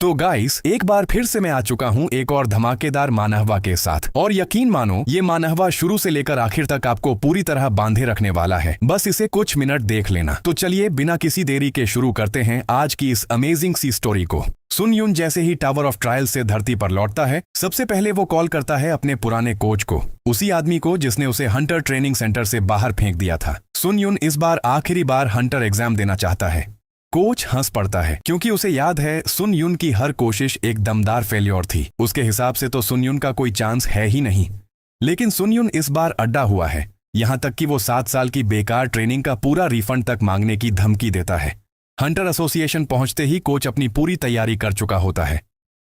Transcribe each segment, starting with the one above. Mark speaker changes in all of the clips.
Speaker 1: तो गाइस, एक बार फिर से मैं आ चुका हूँ एक और धमाकेदार मानहवा के साथ। और यकीन मानो, ये मानहवा शुरू से लेकर आखिर तक आपको पूरी तरह बांधे रखने वाला है। बस इसे कुछ मिनट देख लेना। तो चलिए बिना किसी देरी के शुरू करते हैं आज की इस अमेजिंग सी स्टोरी को। सुन यून जैसे ही टावर ऑफ ट्रायल से धरती पर लौटता है, सबसे पहले वो कॉल करता है अपने पुराने कोच को, उसी आदमी को जिसने उसे हंटर ट्रेनिंग सेंटर से बाहर फेंक दिया था। सुन यून इस बार आखिरी बार हंटर एग्जाम देना चाहता है। कोच हंस पड़ता है क्योंकि उसे याद है सुन यून की हर कोशिश एक दमदार फेल्योर थी। उसके हिसाब से तो सुन यून का कोई चांस है ही नहीं। लेकिन सुन यून इस बार अड्डा हुआ है, यहाँ तक कि वो 7 साल की बेकार ट्रेनिंग का पूरा रिफंड तक मांगने की धमकी देता है। हंटर एसोसिएशन पहुंचते ही कोच अपनी पूरी तैयारी कर चुका होता है।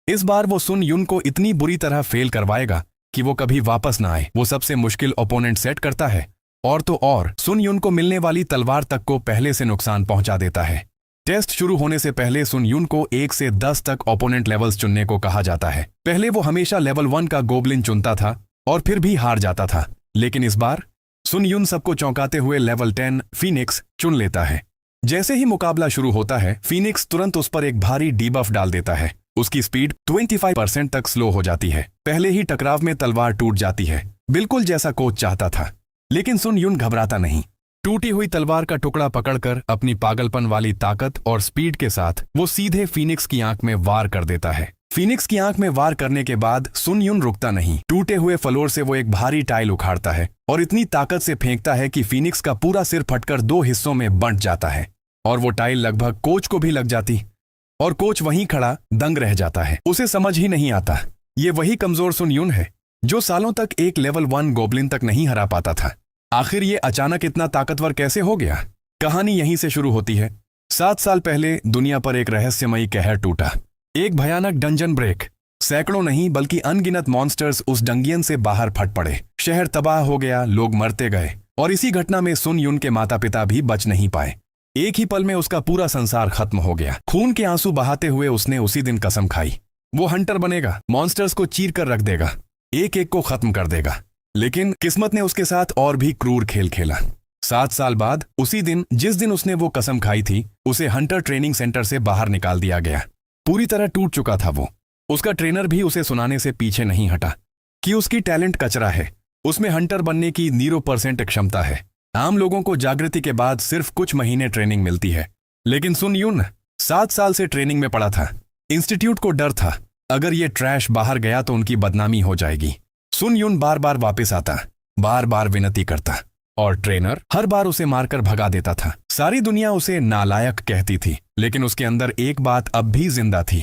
Speaker 1: इस बार वो सुन यून को इतनी बुरी तरह फेल करवाएगा कि वो कभी वापस ना आए। वो सबसे मुश्किल ओपोनेंट सेट करता है और तो और सुन यून को मिलने वाली तलवार तक को पहले से नुकसान पहुंचा देता है। टेस्ट शुरू होने से पहले सुन यून को 1 से 10 तक ओपोनेंट लेवल्स चुनने को कहा जाता है। पहले वो हमेशा लेवल 1 का गोबलिन चुनता था और फिर भी हार जाता था, लेकिन इस बार सुन यून सबको चौंकाते हुए लेवल 10 फीनिक्स चुन लेता है। जैसे ही मुकाबला शुरू होता है, फीनिक्स तुरंत उस पर एक भारी डीबफ डाल देता है। उसकी स्पीड 25% तक स्लो हो जाती है। पहले ही टकराव में तलवार टूट जाती है, बिल्कुल जैसा कोच चाहता था। लेकिन सुन यून घबराता नहीं। टूटी हुई तलवार का टुकड़ा पकड़कर अपनी पागलपन वाली ताकत और स्पीड के साथ वो सीधे फीनिक्स की आंख में वार कर देता है। फीनिक्स की आंख में वार करने के बाद सुन यून रुकता नहीं। टूटे हुए फ्लोर से वो एक भारी टाइल उखाड़ता है और इतनी ताकत से फेंकता है कि फीनिक्स का पूरा सिर फटकर 2 हिस्सों में बंट जाता है और वो टाइल लगभग कोच को भी लग जाती और कोच वहीं खड़ा दंग रह जाता है। उसे समझ ही नहीं आता, ये वही कमजोर सुन यून है जो सालों तक एक लेवल 1 गोबलिन तक नहीं हरा पाता था। आखिर ये अचानक इतना ताकतवर कैसे हो गया? कहानी यहीं से शुरू होती है। 7 साल पहले दुनिया पर एक रहस्यमयी कहर टूटा। एक भयानक डंजन ब्रेक। सैकड़ों नहीं बल्कि अनगिनत मॉन्स्टर्स उस डंगियन से बाहर फट पड़े। शहर तबाह हो गया, लोग मरते गए और इसी घटना में सुन यून के माता पिता भी बच नहीं पाए। एक ही पल में उसका पूरा संसार खत्म हो गया। खून के आंसू बहाते हुए उसने उसी दिन कसम खाई, वो हंटर बनेगा, मॉन्स्टर्स को चीर कर रख देगा, एक एक को खत्म कर देगा। लेकिन किस्मत ने उसके साथ और भी क्रूर खेल खेला। 7 साल बाद उसी दिन जिस दिन उसने वो कसम खाई थी, उसे हंटर ट्रेनिंग सेंटर से बाहर निकाल दिया गया। पूरी तरह टूट चुका था वो। उसका ट्रेनर भी उसे सुनाने से पीछे नहीं हटा कि उसकी टैलेंट कचरा है, उसमें हंटर बनने की 0% क्षमता है। आम लोगों को जागृति के बाद सिर्फ कुछ महीने ट्रेनिंग मिलती है, लेकिन सुन यून 7 साल से ट्रेनिंग में पड़ा था। इंस्टीट्यूट को डर था, अगर ये ट्रैश बाहर गया तो उनकी बदनामी हो जाएगी। सुन यून बार बार वापस आता, बार बार विनती करता और ट्रेनर हर बार उसे मारकर भगा देता था। सारी दुनिया उसे नालायक कहती थी, लेकिन उसके अंदर एक बात अब भी जिंदा थी।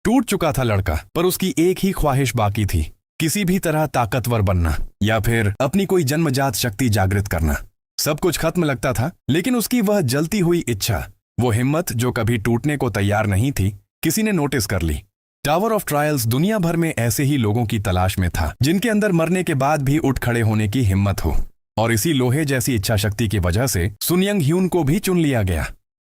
Speaker 1: टूट चुका था लड़का, पर उसकी एक ही ख्वाहिश बाकी थी, किसी भी तरह ताकतवर बनना या फिर अपनी कोई जन्मजात शक्ति जागृत करना। सब कुछ खत्म लगता था, लेकिन उसकी वह जलती हुई इच्छा, वो हिम्मत जो कभी टूटने को तैयार नहीं थी, किसी ने नोटिस कर ली। टावर ऑफ ट्रायल्स दुनिया भर में ऐसे ही लोगों की तलाश में था, जिनके अंदर मरने के बाद भी उठ खड़े होने की हिम्मत हो। और इसी लोहे जैसी इच्छा शक्ति की वजह से सुन यंग ह्यून को भी चुन लिया गया।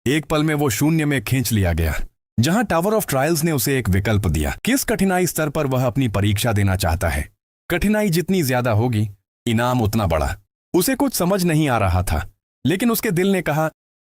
Speaker 1: एक पल में वो शून्य में खींच लिया गया, जहां टावर ऑफ ट्रायल्स ने उसे एक विकल्प दिया। किस कठिनाई स्तर पर वह अपनी परीक्षा देना चाहता है। कठिनाई जितनी ज्यादा होगी, इनाम उतना बड़ा। उसे कुछ समझ नहीं आ रहा था, लेकिन उसके दिल ने कहा,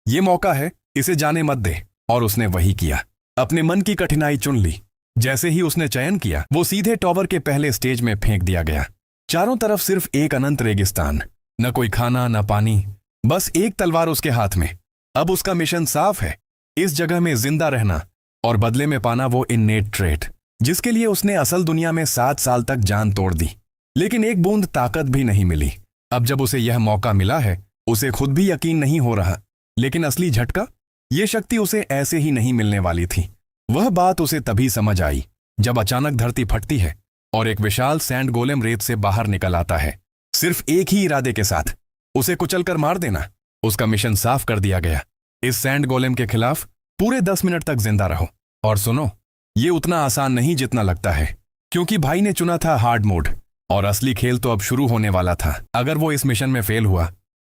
Speaker 1: यह मौका है, इसे जाने मत दे। और उसने वही किया, अपने मन की कठिनाई चुन ली। जैसे ही उसने चयन किया, वो सीधे टॉवर के पहले स्टेज में फेंक दिया गया। चारों तरफ सिर्फ एक अनंत रेगिस्तान, न कोई खाना न पानी, बस एक तलवार उसके हाथ में। अब उसका मिशन साफ है, इस जगह में जिंदा रहना और बदले में पाना वो इन्नेट ट्रेट, जिसके लिए उसने असल दुनिया में 7 साल तक जान तोड़ दी, लेकिन एक बूंद ताकत भी नहीं मिली। अब जब उसे यह मौका मिला है, उसे खुद भी यकीन नहीं हो रहा, लेकिन असली झटका, ये शक्ति उसे ऐसे ही नहीं मिलने वाली थी। वह बात उसे तभी समझ आई जब अचानक धरती फटती है और एक विशाल सैंड गोलेम रेत से बाहर निकल आता है, सिर्फ एक ही इरादे के साथ, उसे कुचलकर मार देना। उसका मिशन साफ कर दिया गया, इस सैंड गोलेम के खिलाफ पूरे 10 मिनट तक जिंदा रहो। और सुनो, ये उतना आसान नहीं जितना लगता है, क्योंकि भाई ने चुना था हार्ड मोड और असली खेल तो अब शुरू होने वाला था। अगर वो इस मिशन में फेल हुआ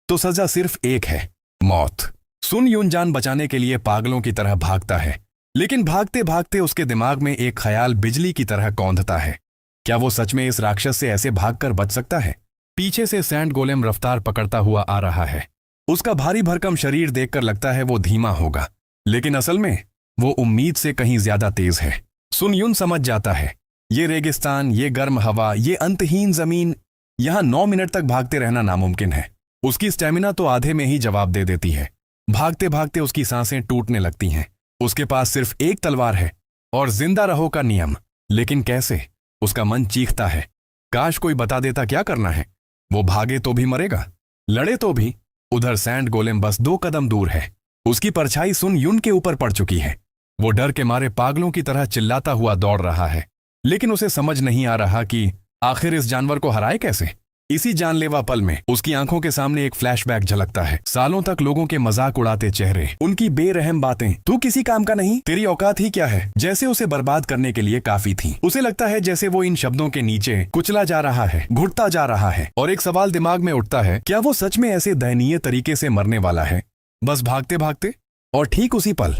Speaker 1: तो सजा सिर्फ एक है, मौत। सुन यून जान बचाने के लिए पागलों की तरह भागता है, लेकिन भागते भागते उसके दिमाग में एक ख्याल बिजली की तरह कौंधता है। क्या वो सच में इस राक्षस से ऐसे भागकर बच सकता है? पीछे से सैंड गोलेम रफ्तार पकड़ता हुआ आ रहा है। उसका भारी भरकम शरीर देखकर लगता है वो धीमा होगा, लेकिन असल में वो उम्मीद से कहीं ज्यादा तेज है। सुन यून समझ जाता है, ये रेगिस्तान, ये गर्म हवा, ये अंतहीन जमीन, यहाँ 9 मिनट तक भागते रहना नामुमकिन है। उसकी स्टेमिना तो आधे में ही जवाब दे देती है। भागते भागते उसकी सांसें टूटने लगती हैं। उसके पास सिर्फ एक तलवार है और जिंदा रहो का नियम, लेकिन कैसे? उसका मन चीखता है, काश कोई बता देता क्या करना है। वो भागे तो भी मरेगा, लड़े तो भी। उधर सैंड गोलेम बस 2 कदम दूर है। उसकी परछाई सुन यून के ऊपर पड़ चुकी है। वो डर के मारे पागलों की तरह चिल्लाता हुआ दौड़ रहा है, लेकिन उसे समझ नहीं आ रहा कि आखिर इस जानवर को हराए कैसे। इसी जानलेवा पल में उसकी आंखों के सामने एक फ्लैशबैक झलकता है। सालों तक लोगों के मजाक उड़ाते चेहरे, उनकी बेरहम बातें, तू किसी काम का नहीं, तेरी औकात ही क्या है, जैसे उसे बर्बाद करने के लिए काफी थी। उसे लगता है जैसे वो इन शब्दों के नीचे कुचला जा रहा है, घुटता जा रहा है। और एक सवाल दिमाग में उठता है, क्या वो सच में ऐसे दयनीय तरीके से मरने वाला है, बस भागते भागते? और ठीक उसी पल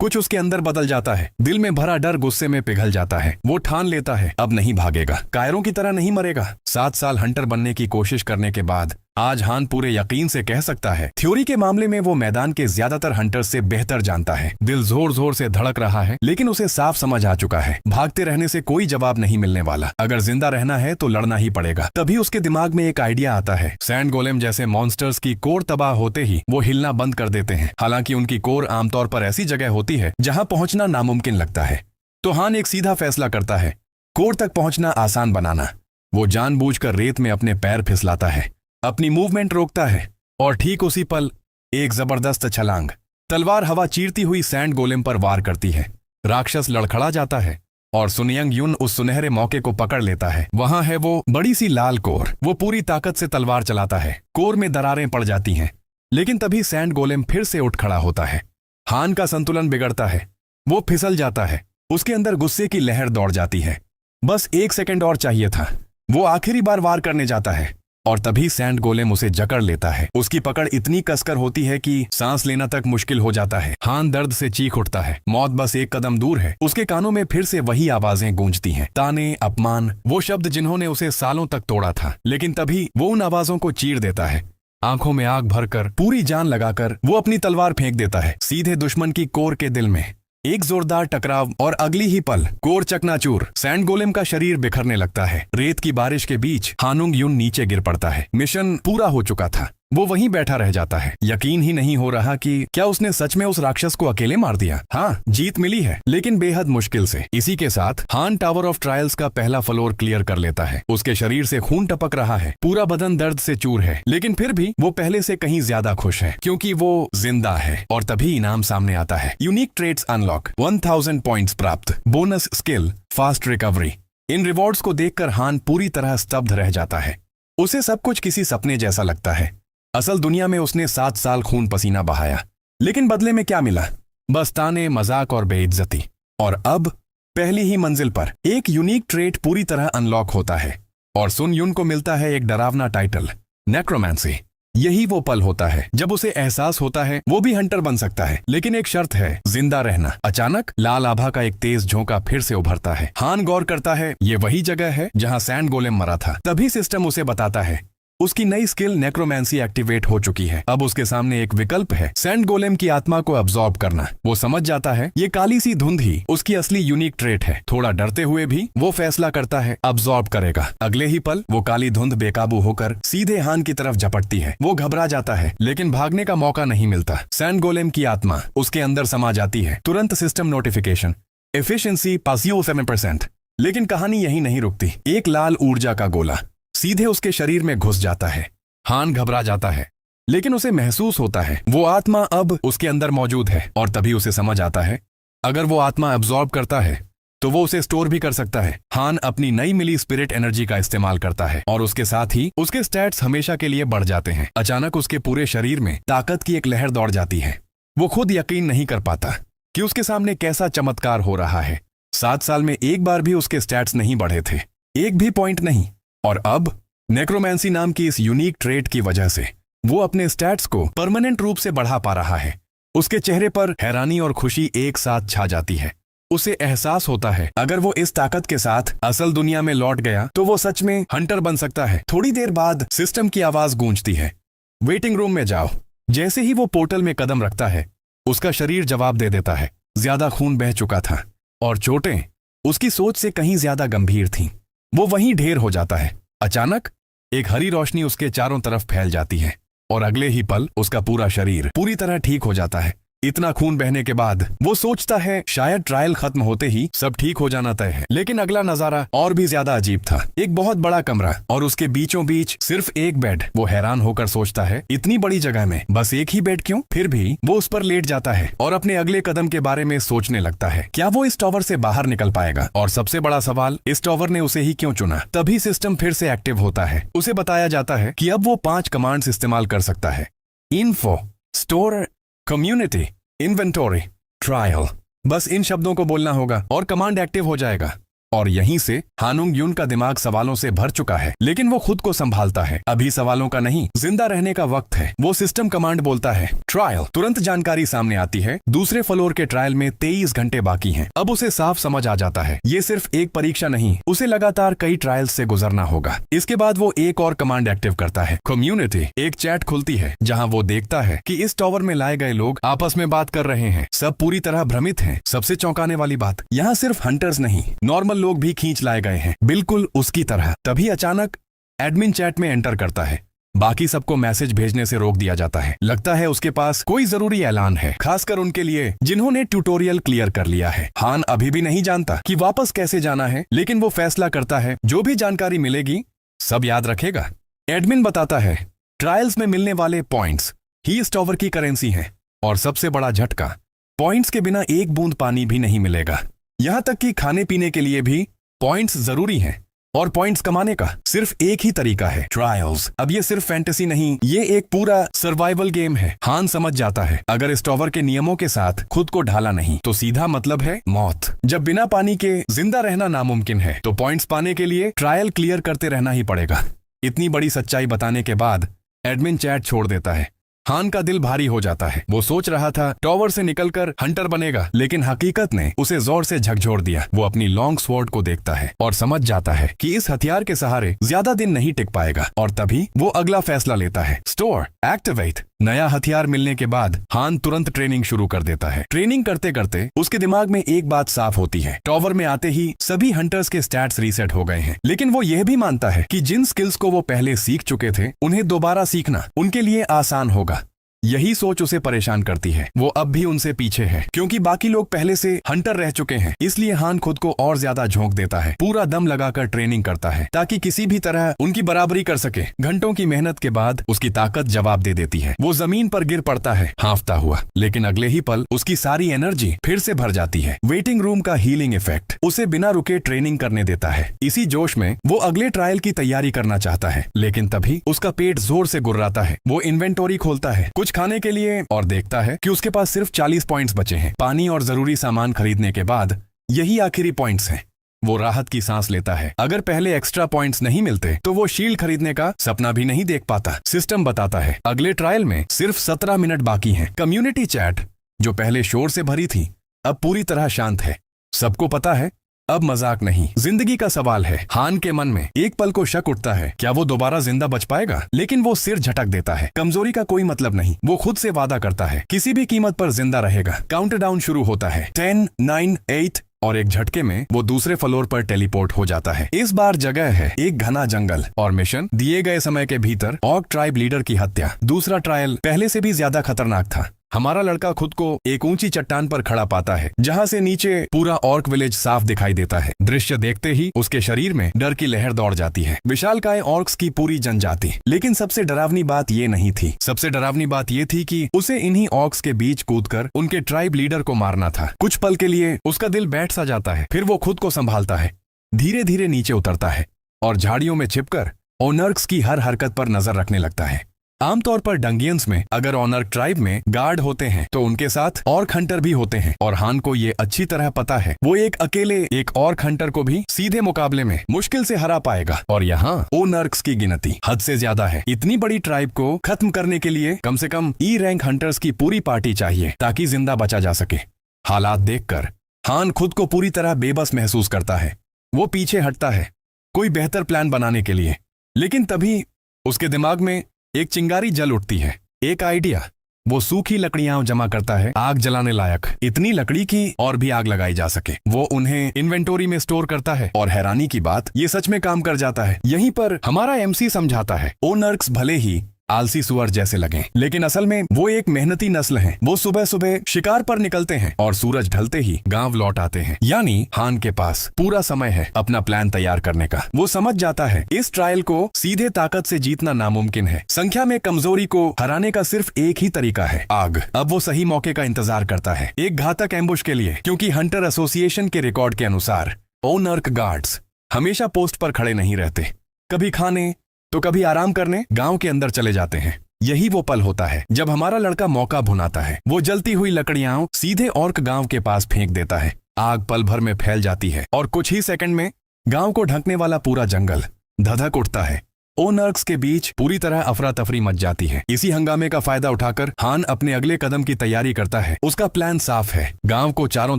Speaker 1: कुछ उसके अंदर बदल जाता है। दिल में भरा डर गुस्से में पिघल जाता है। वो ठान लेता है, अब नहीं भागेगा, कायरों की तरह नहीं मरेगा। 7 साल हंटर बनने की कोशिश करने के बाद आज हान पूरे यकीन से कह सकता है, थ्योरी के मामले में वो मैदान के ज्यादातर हंटर्स से बेहतर जानता है। दिल जोर जोर से धड़क रहा है, लेकिन उसे साफ समझ आ चुका है, भागते रहने से कोई जवाब नहीं मिलने वाला। अगर जिंदा रहना है तो लड़ना ही पड़ेगा। तभी उसके दिमाग में एक आइडिया आता है। सैंड गोलेम जैसे मॉन्स्टर्स की कोर तबाह होते ही वो हिलना बंद कर देते हैं। हालांकि उनकी कोर आमतौर पर ऐसी जगह होती है जहां पहुंचना नामुमकिन लगता है। तो हान एक सीधा फैसला करता है, कोर तक पहुंचना आसान बनाना। वो जानबूझकर रेत में अपने पैर फिसलाता है, अपनी मूवमेंट रोकता है, और ठीक उसी पल एक जबरदस्त छलांग, तलवार हवा चीरती हुई सैंड गोलेम पर वार करती है। राक्षस लड़खड़ा जाता है और सुनयंग यून उस सुनहरे मौके को पकड़ लेता है। वहां है वो बड़ी सी लाल कोर। वो पूरी ताकत से तलवार चलाता है। कोर में दरारें पड़ जाती हैं, लेकिन तभी सैंड गोलेम फिर से उठ खड़ा होता है। हान का संतुलन बिगड़ता है, वो फिसल जाता है। उसके अंदर गुस्से की लहर दौड़ जाती है। बस 1 सेकंड और चाहिए था। वो आखिरी बार वार करने जाता है और तभी सैंड गोलेम उसे जकड़ लेता है। उसकी पकड़ इतनी कसकर होती है कि सांस लेना तक मुश्किल हो जाता है। हान दर्द से चीख उठता है। मौत बस 1 कदम दूर है। उसके कानों में फिर से वही आवाजें गूंजती हैं, ताने, अपमान, वो शब्द जिन्होंने उसे सालों तक तोड़ा था। लेकिन तभी वो उन आवाजों को चीर देता है। आंखों में आग भरकर, पूरी जान लगाकर वो अपनी तलवार फेंक देता है सीधे दुश्मन की कोर के दिल में। एक जोरदार टकराव और अगली ही पल कोर चकनाचूर। सैंड गोलेम का शरीर बिखरने लगता है। रेत की बारिश के बीच हानुंग यून नीचे गिर पड़ता है। मिशन पूरा हो चुका था। वो वहीं बैठा रह जाता है। यकीन ही नहीं हो रहा कि क्या उसने सच में उस राक्षस को अकेले मार दिया। हाँ, जीत मिली है, लेकिन बेहद मुश्किल से। इसी के साथ हान टावर ऑफ ट्रायल्स का पहला फ्लोर क्लियर कर लेता है। उसके शरीर से खून टपक रहा है, पूरा बदन दर्द से चूर है, लेकिन फिर भी वो पहले से कहीं ज्यादा खुश है, क्योंकि वो जिंदा है। और तभी इनाम सामने आता है। यूनिक ट्रेट्स अनलॉक, 1000 पॉइंट्स प्राप्त, बोनस स्किल, फास्ट रिकवरी। इन रिवॉर्ड्स को देखकर हान पूरी तरह स्तब्ध रह जाता है। उसे सब कुछ किसी सपने जैसा लगता है। असल दुनिया में उसने 7 साल खून पसीना बहाया, लेकिन बदले में क्या मिला? बस ताने, मजाक और बेइज्जती। और अब पहली ही मंजिल पर एक यूनिक ट्रेट पूरी तरह अनलॉक होता है और सुन यून को मिलता है एक डरावना टाइटल, नेक्रोमेंसी। यही वो पल होता है जब उसे एहसास होता है वो भी हंटर बन सकता है, लेकिन एक शर्त है, जिंदा रहना। अचानक लाल आभा का एक तेज झोंका फिर से उभरता है। हान गौर करता है, ये वही जगह है जहां सैंड गोलेम मरा था। तभी सिस्टम उसे बताता है उसकी नई स्किल नेक्रोमेंसी एक्टिवेट हो चुकी है। अब उसके सामने एक विकल्प है, सैंड गोलेम की आत्मा को अब्सॉर्ब करना। वो समझ जाता है ये काली सी धुंध ही उसकी असली यूनिक ट्रेट है। थोड़ा डरते हुए भी वो फैसला करता है अब्सॉर्ब करेगा। अगले ही पल वो काली धुंध बेकाबू होकर सीधे हान की तरफ झपटती है। वो घबरा जाता है, लेकिन भागने का मौका नहीं मिलता। सैंड गोलेम की आत्मा उसके अंदर समा जाती है। तुरंत सिस्टम नोटिफिकेशन, एफिशिएंसी पासियो 7%। लेकिन कहानी यही नहीं रुकती। एक लाल ऊर्जा का गोला सीधे उसके शरीर में घुस जाता है। हान घबरा जाता है, लेकिन उसे महसूस होता है वो आत्मा अब उसके अंदर मौजूद है। और तभी उसे समझ आता है अगर वो आत्मा एब्जॉर्ब करता है तो वो उसे स्टोर भी कर सकता है। हान अपनी नई मिली स्पिरिट एनर्जी का इस्तेमाल करता है और उसके साथ ही उसके स्टैट्स हमेशा के लिए बढ़ जाते हैं। अचानक उसके पूरे शरीर में ताकत की एक लहर दौड़ जाती है। वो खुद यकीन नहीं कर पाता कि उसके सामने कैसा चमत्कार हो रहा है। 7 साल में एक बार भी उसके स्टैट्स नहीं बढ़े थे, एक भी पॉइंट नहीं। और अब नेक्रोमेंसी नाम की इस यूनिक ट्रेट की वजह से वो अपने स्टैट्स को परमानेंट रूप से बढ़ा पा रहा है। उसके चेहरे पर हैरानी और खुशी एक साथ छा जाती है। उसे एहसास होता है अगर वो इस ताकत के साथ असल दुनिया में लौट गया तो वो सच में हंटर बन सकता है। थोड़ी देर बाद सिस्टम की आवाज गूंजती है, वेटिंग रूम में जाओ। जैसे ही वो पोर्टल में कदम रखता है उसका शरीर जवाब दे देता है। ज्यादा खून बह चुका था और चोटें उसकी सोच से कहीं ज्यादा गंभीर थीं। वो वहीं ढेर हो जाता है। अचानक एक हरी रोशनी उसके चारों तरफ फैल जाती है और अगले ही पल उसका पूरा शरीर पूरी तरह ठीक हो जाता है। इतना खून बहने के बाद वो सोचता है शायद ट्रायल खत्म होते ही सब ठीक हो जाना तय है। लेकिन अगला नजारा और भी ज्यादा अजीब था। एक बहुत बड़ा कमरा और उसके बीचों बीच सिर्फ एक बेड। वो हैरान होकर सोचता है इतनी बड़ी जगह में बस एक ही बेड क्यों? फिर भी वो उस पर लेट जाता है और अपने अगले कदम के बारे में सोचने लगता है। क्या वो इस टॉवर से बाहर निकल पाएगा? और सबसे बड़ा सवाल, इस टॉवर ने उसे ही क्यों चुना? तभी सिस्टम फिर से एक्टिव होता है। उसे बताया जाता है कि अब वो 5 कमांड्स इस्तेमाल कर सकता है। Info, store, community, inventory, trial. बस इन शब्दों को बोलना होगा और कमांड एक्टिव हो जाएगा। और यहीं से हानुंग यून का दिमाग सवालों से भर चुका है, लेकिन वो खुद को संभालता है। अभी सवालों का नहीं, जिंदा रहने का वक्त है। वो सिस्टम कमांड बोलता है, ट्रायल। तुरंत जानकारी सामने आती है, दूसरे फ्लोर के ट्रायल में 23 घंटे बाकी हैं। अब उसे साफ समझ आ जाता है ये सिर्फ एक परीक्षा नहीं, उसे लगातार कई ट्रायल्स से गुजरना होगा। इसके बाद वो एक और कमांड एक्टिव करता है, कम्युनिटी। एक चैट खुलती है जहाँ वो देखता है कि इस टॉवर में लाए गए लोग आपस में बात कर रहे हैं। सब पूरी तरह भ्रमित हैं। सबसे चौंकाने वाली बात, यहाँ सिर्फ हंटर्स नहीं, नॉर्मल लोग भी खींच लाए गए हैं, बिल्कुल उसकी तरह। तभी अचानक एडमिन चैट में एंटर करता है। बाकी सबको मैसेज भेजने से रोक दिया जाता है। लगता है उसके पास कोई जरूरी ऐलान है, खासकर उनके लिए जिन्होंने ट्यूटोरियल क्लियर कर लिया है। हान अभी भी नहीं जानता कि वापस कैसे जाना है, लेकिन वो फैसला करता है जो भी जानकारी मिलेगी सब याद रखेगा। एडमिन बताता है ट्रायल्स में मिलने वाले पॉइंट्स ही इस टॉवर की करेंसी हैं। और सबसे बड़ा झटका, पॉइंट्स के बिना एक बूंद पानी भी नहीं मिलेगा। यहां तक कि खाने पीने के लिए भी पॉइंट्स जरूरी हैं। और पॉइंट्स कमाने का सिर्फ एक ही तरीका है, ट्रायल्स। अब ये सिर्फ फैंटेसी नहीं, ये एक पूरा सर्वाइवल गेम है। हान समझ जाता है अगर इस टॉवर के नियमों के साथ खुद को ढाला नहीं तो सीधा मतलब है मौत। जब बिना पानी के जिंदा रहना नामुमकिन है तो पॉइंट्स पाने के लिए ट्रायल क्लियर करते रहना ही पड़ेगा। इतनी बड़ी सच्चाई बताने के बाद एडमिन चैट छोड़ देता है। हान का दिल भारी हो जाता है। वो सोच रहा था टॉवर से निकलकर हंटर बनेगा, लेकिन हकीकत ने उसे जोर से झकझोर दिया। वो अपनी लॉन्ग स्वॉर्ड को देखता है और समझ जाता है कि इस हथियार के सहारे ज्यादा दिन नहीं टिक पाएगा। और तभी वो अगला फैसला लेता है, स्टोर, एक्टिवेट। नया हथियार मिलने के बाद हान तुरंत ट्रेनिंग शुरू कर देता है। ट्रेनिंग करते करते उसके दिमाग में एक बात साफ होती है, टॉवर में आते ही सभी हंटर्स के स्टैट्स रीसेट हो गए हैं। लेकिन वो यह भी मानता है कि जिन स्किल्स को वो पहले सीख चुके थे उन्हें दोबारा सीखना उनके लिए आसान होगा। यही सोच उसे परेशान करती है। वो अब भी उनसे पीछे है क्योंकि बाकी लोग पहले से हंटर रह चुके हैं। इसलिए हान खुद को और ज्यादा झोंक देता है, पूरा दम लगाकर ट्रेनिंग करता है ताकि किसी भी तरह उनकी बराबरी कर सके। घंटों की मेहनत के बाद उसकी ताकत जवाब दे देती है। वो जमीन पर गिर पड़ता है हांफता हुआ, लेकिन अगले ही पल उसकी सारी एनर्जी फिर से भर जाती है। वेटिंग रूम का हीलिंग इफेक्ट उसे बिना रुके ट्रेनिंग करने देता है। इसी जोश में वो अगले ट्रायल की तैयारी करना चाहता है, लेकिन तभी उसका पेट जोर से गुर्राता है। वो इन्वेंटोरी खोलता है कुछ खाने के लिए और देखता है कि उसके पास सिर्फ 40 पॉइंट्स बचे हैं। पानी और जरूरी सामान खरीदने के बाद यही आखिरी पॉइंट्स हैं। वो राहत की सांस लेता है। अगर पहले एक्स्ट्रा पॉइंट्स नहीं मिलते तो वो शील्ड खरीदने का सपना भी नहीं देख पाता। सिस्टम बताता है अगले ट्रायल में सिर्फ 17 मिनट बाकी हैं। कम्युनिटी चैट जो पहले शोर से भरी थी अब पूरी तरह शांत है। सबको पता है अब मजाक नहीं, जिंदगी का सवाल है। हान के मन में एक पल को शक उठता है, क्या वो दोबारा जिंदा बच पाएगा? लेकिन वो सिर झटक देता है। कमजोरी का कोई मतलब नहीं। वो खुद से वादा करता है किसी भी कीमत पर जिंदा रहेगा। काउंटडाउन शुरू होता है, 10, 9, 8 और एक झटके में वो दूसरे फ्लोर पर टेलीपोर्ट हो जाता है। इस बार जगह है एक घना जंगल और मिशन दिए गए समय के भीतर ऑर्क ट्राइब लीडर की हत्या। दूसरा ट्रायल पहले से भी ज्यादा खतरनाक था। हमारा लड़का खुद को एक ऊंची चट्टान पर खड़ा पाता है जहां से नीचे पूरा ऑर्क विलेज साफ दिखाई देता है। दृश्य देखते ही उसके शरीर में डर की लहर दौड़ जाती है। विशालकाय ऑर्क्स की पूरी जनजाति। लेकिन सबसे डरावनी बात ये नहीं थी। सबसे डरावनी बात ये थी कि उसे इन्हीं ऑर्क्स के बीच कूदकर उनके ट्राइब लीडर को मारना था। कुछ पल के लिए उसका दिल बैठ सा जाता है, फिर वो खुद को संभालता है, धीरे धीरे नीचे उतरता है और झाड़ियों में छिपकर ओनर्क्स की हर हरकत पर नजर रखने लगता है। आमतौर पर डंगियंस में अगर ऑनर्क ट्राइब में गार्ड होते हैं तो उनके साथ ऑर्क हंटर भी होते हैं और हान को ये अच्छी तरह पता है वो एक अकेले एक ऑर्क हंटर को भी सीधे मुकाबले में मुश्किल से हरा पाएगा। और यहाँ ओनर्क्स की गिनती हद से ज्यादा है। इतनी बड़ी ट्राइब को खत्म करने के लिए कम से कम ई रैंक हंटर्स की पूरी पार्टी चाहिए ताकि जिंदा बचा जा सके। हालात देखकर हान खुद को पूरी तरह बेबस महसूस करता है। वो पीछे हटता है कोई बेहतर प्लान बनाने के लिए, लेकिन तभी उसके दिमाग में एक चिंगारी जल उठती है। एक आइडिया। वो सूखी लकड़ियां जमा करता है, आग जलाने लायक, इतनी लकड़ी की और भी आग लगाई जा सके। वो उन्हें इन्वेंटोरी में स्टोर करता है और हैरानी की बात, ये सच में काम कर जाता है। यहीं पर हमारा एमसी समझाता है, ओनर्क्स भले ही आलसी सुअर जैसे लगे, लेकिन असल में वो एक मेहनती नस्ल है। वो सुबह सुबह शिकार पर निकलते हैं और सूरज ढलते ही गांव लौट आते हैं। यानी हान के पास पूरा समय है अपना प्लान तैयार करने का। वो समझ जाता है इस ट्रायल को सीधे ताकत से जीतना नामुमकिन है। संख्या में कमजोरी को हराने का सिर्फ एक ही तरीका है, आग। अब वो सही मौके का इंतजार करता है, एक घातक एम्बुश के लिए, क्योंकि हंटर एसोसिएशन के रिकॉर्ड के अनुसार ओनर्क गार्ड्स हमेशा पोस्ट पर खड़े नहीं रहते। कभी खाने तो कभी आराम करने गांव के अंदर चले जाते हैं। यही वो पल होता है जब हमारा लड़का मौका भुनाता है। वो जलती हुई लकड़ियां सीधे ऑर्क गांव के पास फेंक देता है। आग पल भर में फैल जाती है और कुछ ही सेकंड में गांव को ढकने वाला पूरा जंगल धधक उठता है। ओनर्क्स के बीच पूरी तरह अफरा तफरी मच जाती है। इसी हंगामे का फायदा उठाकर हान अपने अगले कदम की तैयारी करता है। उसका प्लान साफ है, गांव को चारों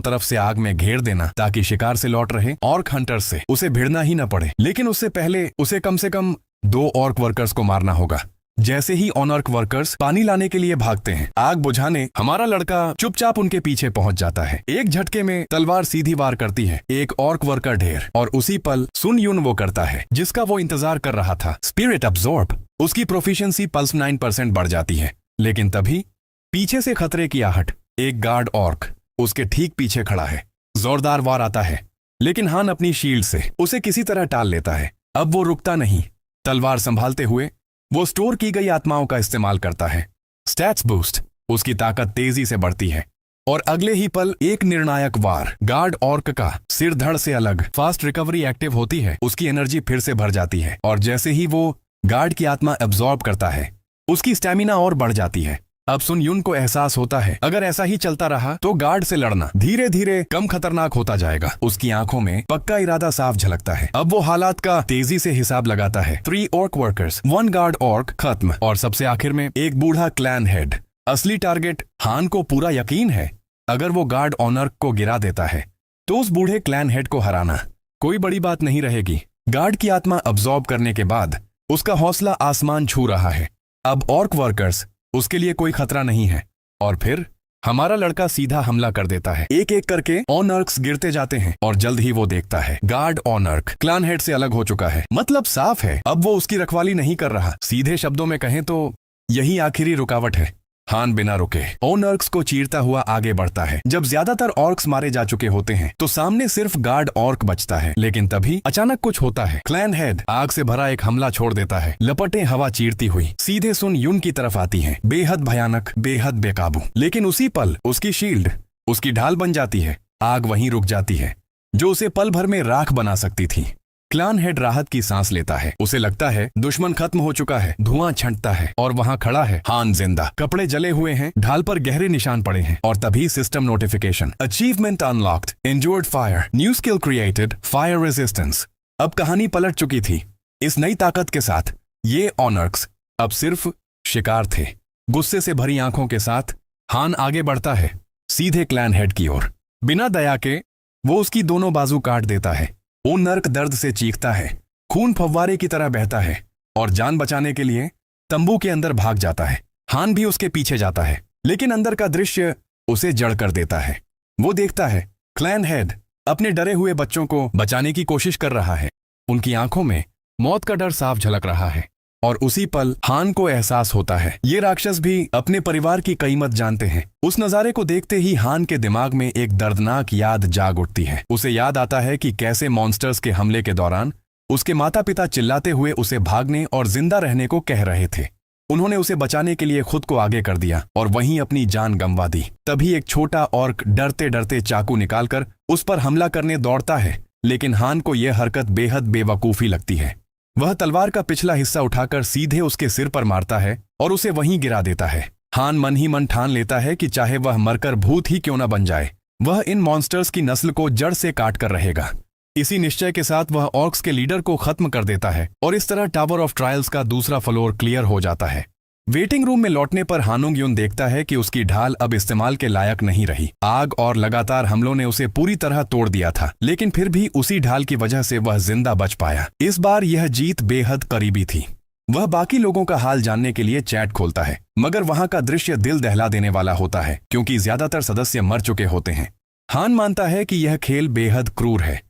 Speaker 1: तरफ से आग में घेर देना ताकि शिकार से लौट रहे ऑर्क हंटर से उसे भिड़ना ही न पड़े। लेकिन उससे पहले उसे कम से कम 2 ऑर्क वर्कर्स को मारना होगा। जैसे ही ऑनर्क वर्कर्स पानी लाने के लिए भागते हैं, आग बुझाने हमारा लड़का चुपचाप उनके पीछे पहुंच जाता है। एक झटके में तलवार सीधी वार करती है एक ऑर्क वर्कर ढेर, और उसी पल सुन यून वो करता है जिसका वो इंतजार कर रहा था, स्पिरिट अब्सॉर्ब। उसकी प्रोफिशिएंसी प्लस 9% बढ़ जाती है। लेकिन तभी पीछे से खतरे की आहट, एक गार्ड ऑर्क उसके ठीक पीछे खड़ा है। जोरदार वार आता है, लेकिन हान अपनी शील्ड से उसे किसी तरह टाल लेता है। अब वो रुकता नहीं, तलवार संभालते हुए वो स्टोर की गई आत्माओं का इस्तेमाल करता है। स्टैट्स बूस्ट, उसकी ताकत तेजी से बढ़ती है और अगले ही पल एक निर्णायक वार, गार्ड ऑर्क का सिर धड़ से अलग। फास्ट रिकवरी एक्टिव होती है, उसकी एनर्जी फिर से भर जाती है और जैसे ही वो गार्ड की आत्मा एब्जॉर्ब करता है, उसकी स्टैमिना और बढ़ जाती है। अब सुन युन को एहसास होता है अगर ऐसा ही चलता रहा तो गार्ड से लड़ना धीरे धीरे कम खतरनाक होता जाएगा। उसकी आंखों में पक्का इरादा साफ झलकता है। अब वो हालात का तेजी से हिसाब लगाता है। 3 ऑर्क वर्कर्स, 1 गार्ड ऑर्क खत्म, और सबसे आखिर में एक बूढ़ा क्लैन हेड। असली टारगेट हान को पूरा यकीन है, अगर वो गार्ड ऑनर्क को गिरा देता है तो उस बूढ़े क्लैन हेड को हराना कोई बड़ी बात नहीं रहेगी। गार्ड की आत्मा अब्सॉर्ब करने के बाद उसका हौसला आसमान छू रहा है। अब ऑर्क वर्कर्स उसके लिए कोई खतरा नहीं है और फिर हमारा लड़का सीधा हमला कर देता है। एक एक करके ऑनर्क्स गिरते जाते हैं और जल्द ही वो देखता है गार्ड ऑनर्क क्लैन हेड से अलग हो चुका है। मतलब साफ है, अब वो उसकी रखवाली नहीं कर रहा। सीधे शब्दों में कहें तो यही आखिरी रुकावट है। हान बिना रुके ऑनर्क्स को चीरता हुआ आगे बढ़ता है। जब ज्यादातर ऑर्क्स मारे जा चुके होते हैं तो सामने सिर्फ गार्ड ऑर्क बचता है। लेकिन तभी अचानक कुछ होता है। क्लैन हेड आग से भरा एक हमला छोड़ देता है। लपटें हवा चीरती हुई सीधे सुन युन की तरफ आती हैं, बेहद भयानक, बेहद बेकाबू। लेकिन उसी पल उसकी शील्ड उसकी ढाल बन जाती है। आग वहीं रुक जाती है जो उसे पल भर में राख बना सकती थी। क्लैन हेड राहत की सांस लेता है। उसे लगता है दुश्मन खत्म हो चुका है। धुआं छंटता है और वहां खड़ा है हान जिंदा। कपड़े जले हुए हैं, ढाल पर गहरे निशान पड़े हैं। और तभी system notification, achievement unlocked, injured fire, new skill created, fire resistance. अब कहानी पलट चुकी थी। इस नई ताकत के साथ ये ऑनर्क्स अब सिर्फ शिकार थे। गुस्से से भरी आंखों के साथ हान आगे बढ़ता है सीधे क्लैन हेड की ओर। बिना दया के वो उसकी दोनों बाजू काट देता है। वो नर्क दर्द से चीखता है, खून फव्वारे की तरह बहता है और जान बचाने के लिए तंबू के अंदर भाग जाता है। हान भी उसके पीछे जाता है, लेकिन अंदर का दृश्य उसे जड़ कर देता है। वो देखता है क्लैन हेड अपने डरे हुए बच्चों को बचाने की कोशिश कर रहा है। उनकी आंखों में मौत का डर साफ झलक रहा है और उसी पल हान को एहसास होता है ये राक्षस भी अपने परिवार की कीमत जानते हैं। उस नजारे को देखते ही हान के दिमाग में एक दर्दनाक याद जाग उठती है। उसे याद आता है कि कैसे मॉन्स्टर्स के हमले के दौरान उसके माता पिता चिल्लाते हुए उसे भागने और जिंदा रहने को कह रहे थे। उन्होंने उसे बचाने के लिए खुद को आगे कर दिया और वहीं अपनी जान गंवा दी। तभी एक छोटा ऑर्क डरते डरते चाकू निकालकर उस पर हमला करने दौड़ता है, लेकिन हान को यह हरकत बेहद बेवकूफी लगती है। वह तलवार का पिछला हिस्सा उठाकर सीधे उसके सिर पर मारता है और उसे वहीं गिरा देता है। हान मन ही मन ठान लेता है कि चाहे वह मरकर भूत ही क्यों न बन जाए, वह इन मॉन्स्टर्स की नस्ल को जड़ से काट कर रहेगा। इसी निश्चय के साथ वह ऑर्क्स के लीडर को खत्म कर देता है और इस तरह टावर ऑफ ट्रायल्स का दूसरा फ्लोर क्लियर हो जाता है। वेटिंग रूम में लौटने पर हानुंग यून देखता है कि उसकी ढाल अब इस्तेमाल के लायक नहीं रही। आग और लगातार हमलों ने उसे पूरी तरह तोड़ दिया था, लेकिन फिर भी उसी ढाल की वजह से वह जिंदा बच पाया। इस बार यह जीत बेहद करीबी थी। वह बाकी लोगों का हाल जानने के लिए चैट खोलता है, मगर वहां का दृश्य दिल दहला देने वाला होता है क्योंकि ज्यादातर सदस्य मर चुके होते हैं। हान मानता है कि यह खेल बेहद क्रूर है,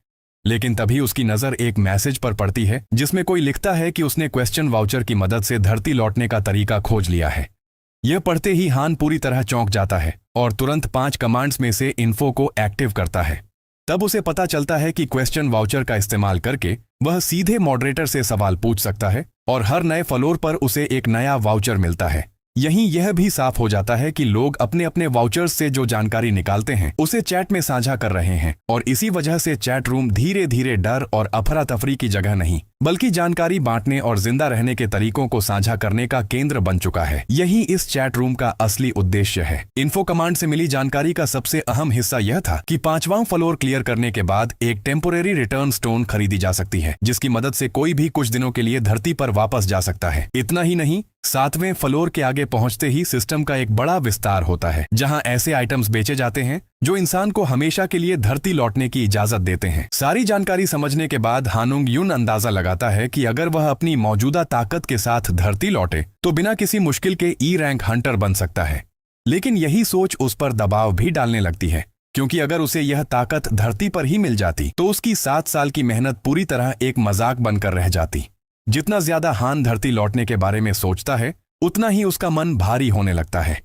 Speaker 1: लेकिन तभी उसकी नजर एक मैसेज पर पड़ती है जिसमें कोई लिखता है कि उसने क्वेश्चन वाउचर की मदद से धरती लौटने का तरीका खोज लिया है। यह पढ़ते ही हान पूरी तरह चौंक जाता है और तुरंत 5 कमांड्स में से इन्फो को एक्टिव करता है। तब उसे पता चलता है कि क्वेश्चन वाउचर का इस्तेमाल करके वह सीधे मॉडरेटर से सवाल पूछ सकता है और हर नए फ्लोर पर उसे एक नया वाउचर मिलता है। यहीं यह भी साफ हो जाता है कि लोग अपने अपने वाउचर्स से जो जानकारी निकालते हैं उसे चैट में साझा कर रहे हैं और इसी वजह से चैट रूम धीरे धीरे डर और अफरा तफरी की जगह नहीं बल्कि जानकारी बांटने और जिंदा रहने के तरीकों को साझा करने का केंद्र बन चुका है। यही इस चैट रूम का असली उद्देश्य है। इन्फो कमांड से मिली जानकारी का सबसे अहम हिस्सा यह था कि 5वां फ्लोर क्लियर करने के बाद एक टेम्पोरेरी रिटर्न स्टोन खरीदी जा सकती है, जिसकी मदद से कोई भी कुछ दिनों के लिए धरती पर वापस जा सकता है। इतना ही नहीं, 7वें फ्लोर के आगे पहुंचते ही सिस्टम का एक बड़ा विस्तार होता है जहां ऐसे आइटम्स बेचे जाते हैं जो इंसान को हमेशा के लिए धरती लौटने की इजाजत देते हैं। सारी जानकारी समझने के बाद हानुंग यून अंदाजा लगाता है कि अगर वह अपनी मौजूदा ताकत के साथ धरती लौटे तो बिना किसी मुश्किल के ई रैंक हंटर बन सकता है। लेकिन यही सोच उस पर दबाव भी डालने लगती है, क्योंकि अगर उसे यह ताकत धरती पर ही मिल जाती तो उसकी 7 साल की मेहनत पूरी तरह एक मजाक बनकर रह जाती। जितना ज्यादा हान धरती लौटने के बारे में सोचता है उतना ही उसका मन भारी होने लगता है।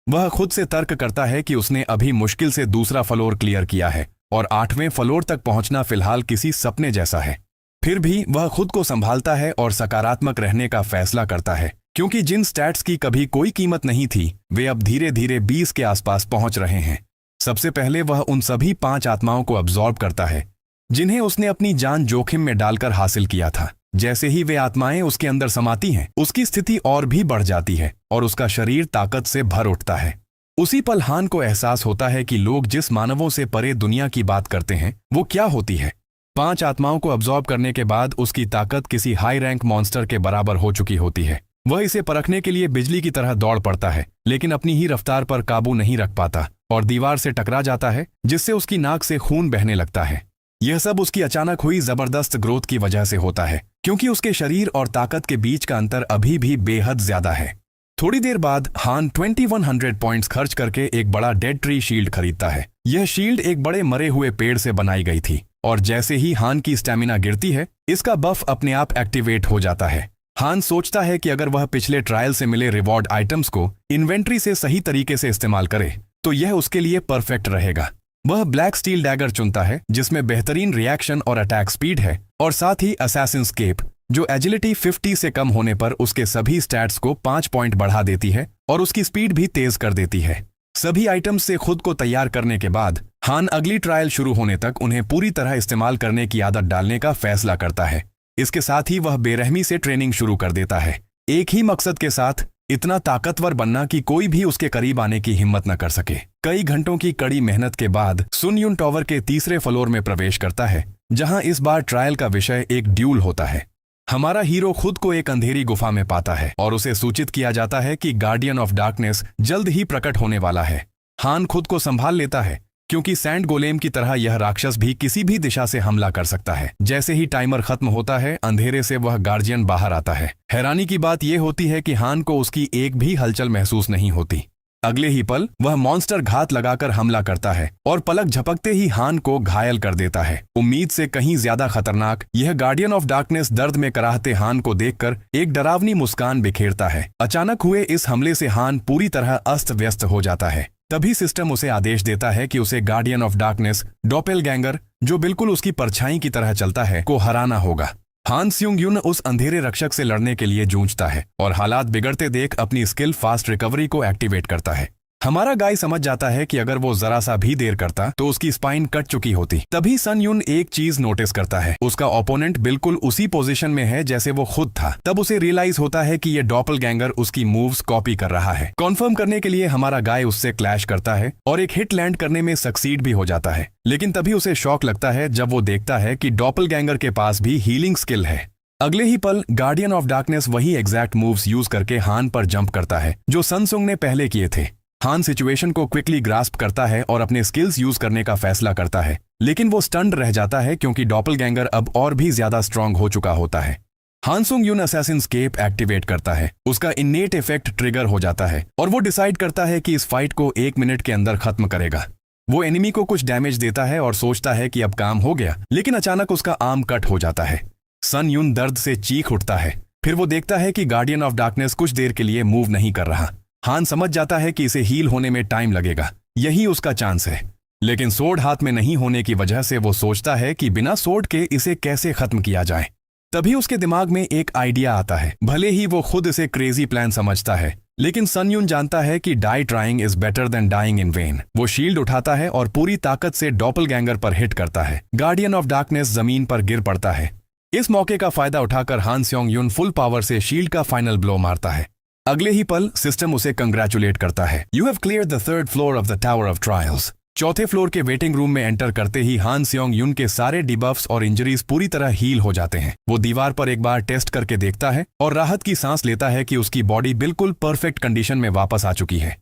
Speaker 1: वह खुद से तर्क करता है कि उसने अभी मुश्किल से दूसरा फ्लोर क्लियर किया है और 8वें फ्लोर तक पहुंचना फिलहाल किसी सपने जैसा है। फिर भी वह खुद को संभालता है और सकारात्मक रहने का फैसला करता है, क्योंकि जिन स्टैट्स की कभी कोई कीमत नहीं थी वे अब धीरे धीरे 20 के आसपास पहुंच रहे हैं। सबसे पहले वह उन सभी 5 आत्माओं को अब्सॉर्ब करता है जिन्हें उसने अपनी जान जोखिम में डालकर हासिल किया था। जैसे ही वे आत्माएं उसके अंदर समाती हैं, उसकी स्थिति और भी बढ़ जाती है और उसका शरीर ताकत से भर उठता है। उसी पल हान को एहसास होता है कि लोग जिस मानवों से परे दुनिया की बात करते हैं वो क्या होती है। 5 आत्माओं को अब्सॉर्ब करने के बाद उसकी ताकत किसी हाई रैंक मॉन्स्टर के बराबर हो चुकी होती है। वह इसे परखने के लिए बिजली की तरह दौड़ पड़ता है, लेकिन अपनी ही रफ्तार पर काबू नहीं रख पाता और दीवार से टकरा जाता है, जिससे उसकी नाक से खून बहने लगता है। यह सब उसकी अचानक हुई जबरदस्त ग्रोथ की वजह से होता है, क्योंकि उसके शरीर और ताकत के बीच का अंतर अभी भी बेहद ज्यादा है। थोड़ी देर बाद हान 2100 पॉइंट्स खर्च करके एक बड़ा डेड ट्री शील्ड खरीदता है। यह शील्ड एक बड़े मरे हुए पेड़ से बनाई गई थी और जैसे ही हान की स्टेमिना गिरती है इसका बफ अपने आप एक्टिवेट हो जाता है। हान सोचता है कि अगर वह पिछले ट्रायल से मिले रिवॉर्ड आइटम्स को इन्वेंट्री से सही तरीके से इस्तेमाल करे तो यह उसके लिए परफेक्ट रहेगा। वह ब्लैक स्टील डैगर चुनता है जिसमें बेहतरीन रिएक्शन और अटैक स्पीड है और साथ ही असैसिन्स केप जो एजिलिटी 50 से कम होने पर उसके सभी स्टैट्स को 5 पॉइंट बढ़ा देती है और उसकी स्पीड भी तेज कर देती है। सभी आइटम्स से खुद को तैयार करने के बाद हान अगली ट्रायल शुरू होने तक उन्हें पूरी तरह इस्तेमाल करने की आदत डालने का फैसला करता है। इसके साथ ही वह बेरहमी से ट्रेनिंग शुरू कर देता है, एक ही मकसद के साथ, इतना ताकतवर बनना कि कोई भी उसके करीब आने की हिम्मत न कर सके। कई घंटों की कड़ी मेहनत के बाद सुन यून टावर के 3रे फ्लोर में प्रवेश करता है, जहां इस बार ट्रायल का विषय एक ड्यूल होता है। हमारा हीरो खुद को एक अंधेरी गुफा में पाता है और उसे सूचित किया जाता है कि गार्डियन ऑफ डार्कनेस जल्द ही प्रकट होने वाला है। हान खुद को संभाल लेता है, क्योंकि सैंड गोलेम की तरह यह राक्षस भी किसी भी दिशा से हमला कर सकता है। जैसे ही टाइमर खत्म होता है अंधेरे से वह गार्जियन बाहर आता है। हैरानी की बात यह होती है कि हान को उसकी एक भी हलचल महसूस नहीं होती। अगले ही पल वह मॉन्स्टर घात लगाकर हमला करता है और पलक झपकते ही हान को घायल कर देता है। उम्मीद से कहीं ज्यादा खतरनाक यह गार्डियन ऑफ डार्कनेस दर्द में कराहते हान को देखकर एक डरावनी मुस्कान बिखेरता है। अचानक हुए इस हमले से हान पूरी तरह अस्त व्यस्त हो जाता है। तभी सिस्टम उसे आदेश देता है कि उसे गार्डियन ऑफ डार्कनेस डॉपेलगैंगर, जो बिल्कुल उसकी परछाई की तरह चलता है, को हराना होगा। हान स्यूंग यून उस अंधेरे रक्षक से लड़ने के लिए जूझता है और हालात बिगड़ते देख अपनी स्किल फास्ट रिकवरी को एक्टिवेट करता है। हमारा गाय समझ जाता है कि अगर वो जरा सा भी देर करता तो उसकी स्पाइन कट चुकी होती। तभी सन यून एक चीज नोटिस करता है, उसका ओपोनेंट बिल्कुल उसी पोजीशन में है जैसे वो खुद था। तब उसे रियलाइज होता है कि ये डॉपलगैंगर उसकी मूव्स कॉपी कर रहा है। कॉन्फर्म करने के लिए हमारा गाय उससे क्लैश करता है और एक हिट लैंड करने में सक्सीड भी हो जाता है, लेकिन तभी उसे शॉक लगता है जब वो देखता है कि डॉपलगैंगर के पास भी हीलिंग स्किल है। अगले ही पल गार्डियन ऑफ डार्कनेस वही एग्जैक्ट मूव्स यूज करके हान पर जंप करता है जो सनसुंग ने पहले किए थे। हान सिचुएशन को क्विकली ग्रास्प करता है और अपने स्किल्स यूज करने का फैसला करता है, लेकिन वो स्टन्ड रह जाता है क्योंकि डॉपलगैंगर अब और भी ज्यादा स्ट्रांग हो चुका होता है। हान सुंग यून असैसिन्सकेप एक्टिवेट करता है। उसका इन्नेट इफेक्ट ट्रिगर हो जाता है और वो डिसाइड करता है कि इस फाइट को 1 मिनट के अंदर खत्म करेगा। वो एनिमी को कुछ डैमेज देता है और सोचता है कि अब काम हो गया, लेकिन अचानक उसका आर्म कट हो जाता है। सन यून दर्द से चीख उठता है। फिर वो देखता है कि गार्डियन ऑफ डार्कनेस कुछ देर के लिए मूव नहीं कर रहा। हान समझ जाता है कि इसे हील होने में टाइम लगेगा, यही उसका चांस है। लेकिन सोर्ड हाथ में नहीं होने की वजह से वो सोचता है कि बिना सोर्ड के इसे कैसे खत्म किया जाए। तभी उसके दिमाग में एक आइडिया आता है। भले ही वो खुद इसे क्रेजी प्लान समझता है, लेकिन सन यून जानता है कि die trying is better than dying in vain. वो शील्ड उठाता है और पूरी ताकत से डॉपलगैंगर पर हिट करता है। गार्डियन ऑफ डार्कनेस जमीन पर गिर पड़ता है। इस मौके का फायदा उठाकर हान स्योंग यून फुल पावर से शील्ड का फाइनल ब्लो मारता है। अगले ही पल सिस्टम उसे कंग्रेचुलेट करता है। You have cleared the 3rd floor of the tower of trials. चौथे फ्लोर के वेटिंग रूम में एंटर करते ही हान स्योंग यून के सारे डिबफ्स और इंजरीज पूरी तरह हील हो जाते हैं। वो दीवार पर एक बार टेस्ट करके देखता है और राहत की सांस लेता है कि उसकी बॉडी बिल्कुल परफेक्ट कंडीशन में वापस आ चुकी है।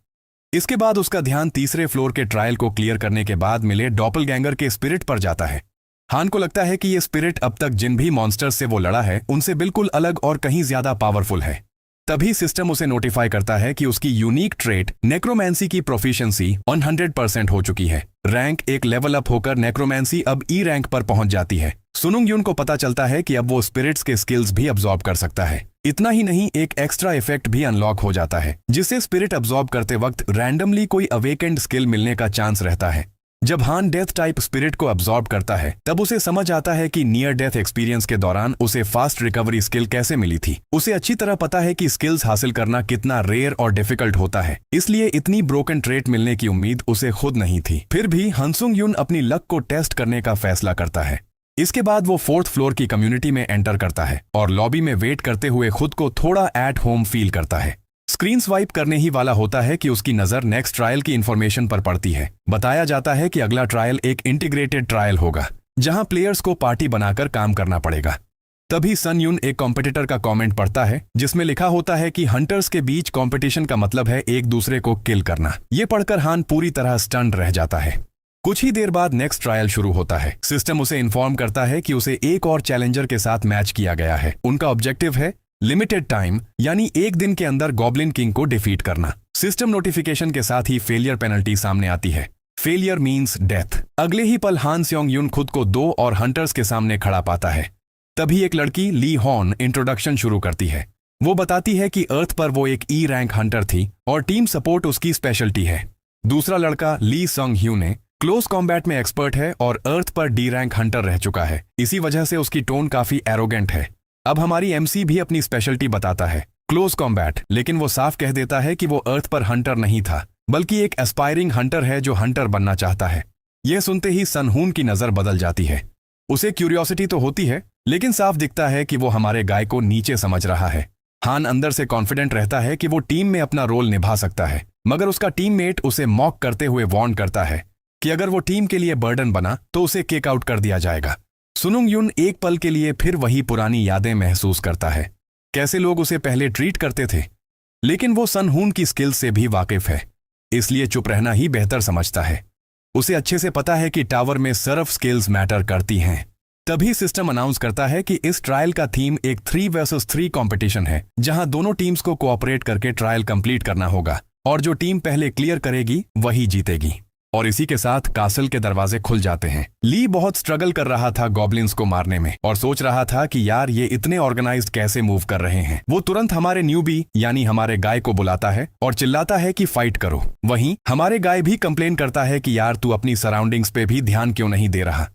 Speaker 1: इसके बाद उसका ध्यान तीसरे फ्लोर के ट्रायल को क्लियर करने के बाद मिले डॉपलगैंगर के स्पिरिट पर जाता है। हान को लगता है कि ये स्पिरिट अब तक जिन भी मॉन्स्टर्स से वो लड़ा है उनसे बिल्कुल अलग और कहीं ज्यादा पावरफुल है। तभी सिस्टम उसे नोटिफाई करता है कि उसकी यूनिक ट्रेट नेक्रोमेंसी की प्रोफिशिएंसी 100% हो चुकी है। रैंक एक लेवल अप होकर नेक्रोमेंसी अब ई रैंक पर पहुंच जाती है। सुनुंग यून को पता चलता है कि अब वो स्पिरिट्स के स्किल्स भी अब्सॉर्ब कर सकता है। इतना ही नहीं, एक एक्स्ट्रा इफेक्ट भी अनलॉक हो जाता है, जिससे स्पिरिट अब्सॉर्ब करते वक्त रैंडमली कोई अवेकेंड स्किल मिलने का चांस रहता है। जब हान डेथ टाइप स्पिरिट को अब्सॉर्ब करता है तब उसे समझ आता है कि नियर डेथ एक्सपीरियंस के दौरान उसे फास्ट रिकवरी स्किल कैसे मिली थी। उसे अच्छी तरह पता है कि स्किल्स हासिल करना कितना रेयर और डिफिकल्ट होता है, इसलिए इतनी ब्रोकन ट्रेट मिलने की उम्मीद उसे खुद नहीं थी। फिर भी हंसुंग यून अपनी लक को टेस्ट करने का फैसला करता है। इसके बाद वो 4th फ्लोर की कम्युनिटी में एंटर करता है और लॉबी में वेट करते हुए खुद को थोड़ा एट होम फील करता है। स्क्रीन स्वाइप करने ही वाला होता है कि उसकी नजर नेक्स्ट ट्रायल की इंफॉर्मेशन पर पड़ती है। बताया जाता है कि अगला ट्रायल एक इंटीग्रेटेड ट्रायल होगा, जहां प्लेयर्स को पार्टी बनाकर काम करना पड़ेगा। तभी सन यून एक कॉम्पिटिटर का कमेंट पढ़ता है, जिसमें लिखा होता है कि हंटर्स के बीच कंपटीशन का मतलब है एक दूसरे को किल करना। ये पढ़कर हान पूरी तरह स्टन्ड रह जाता है। कुछ ही देर बाद नेक्स्ट ट्रायल शुरू होता है। सिस्टम उसे इन्फॉर्म करता है कि उसे एक और चैलेंजर के साथ मैच किया गया है। उनका ऑब्जेक्टिव है लिमिटेड टाइम, यानी 1 दिन के अंदर गॉब्लिन किंग को डिफीट करना। सिस्टम नोटिफिकेशन के साथ ही फेलियर पेनल्टी सामने आती है। Failure means death. अगले ही पल हान स्योंग यून खुद को 2 और हंटर्स के सामने खड़ा पाता है। तभी एक लड़की ली हॉन इंट्रोडक्शन शुरू करती है। वो बताती है कि अर्थ पर वो एक ई रैंक हंटर थी और टीम सपोर्ट उसकी स्पेशलिटी है। दूसरा लड़का ली सॉन्ग ह्यू ने क्लोज कॉम्बैट में एक्सपर्ट है और अर्थ पर डी रैंक हंटर रह चुका है। इसी वजह से उसकी टोन काफी एरोगेंट है। अब हमारी एमसी भी अपनी स्पेशलिटी बताता है, क्लोज कॉम्बैट, लेकिन वो साफ कह देता है कि वो अर्थ पर हंटर नहीं था, बल्कि एक एस्पायरिंग हंटर है जो हंटर बनना चाहता है। यह सुनते ही सन हून की नजर बदल जाती है। उसे क्यूरियोसिटी तो होती है, लेकिन साफ दिखता है कि वो हमारे गाय को नीचे समझ रहा है। हान अंदर से कॉन्फिडेंट रहता है कि वो टीम में अपना रोल निभा सकता है, मगर उसका टीममेट उसे मॉक करते हुए वार्न करता है कि अगर वो टीम के लिए बर्डन बना तो उसे किक आउट कर दिया जाएगा। सुनुंग यून एक पल के लिए फिर वही पुरानी यादें महसूस करता है, कैसे लोग उसे पहले ट्रीट करते थे। लेकिन वो सन हून की स्किल्स से भी वाकिफ है, इसलिए चुप रहना ही बेहतर समझता है। उसे अच्छे से पता है कि टावर में सिर्फ स्किल्स मैटर करती हैं। तभी सिस्टम अनाउंस करता है कि इस ट्रायल का थीम एक 3 वर्सेस 3 कंपटीशन है, जहां दोनों टीम्स को कोऑपरेट करके ट्रायल कंप्लीट करना होगा और जो टीम पहले क्लियर करेगी वही जीतेगी। और इसी के साथ कासल के दरवाजे खुल जाते हैं। ली बहुत स्ट्रगल कर रहा था गॉब्लिन्स को मारने में और सोच रहा था कि यार ये इतने ऑर्गेनाइज्ड कैसे मूव कर रहे हैं। वो तुरंत हमारे न्यूबी यानी हमारे गाय को बुलाता है और चिल्लाता है कि फाइट करो। वहीं हमारे गाय भी कंप्लेन करता है कि यार तू अपनी सराउंडिंग्स पे भी ध्यान क्यों नहीं दे रहा।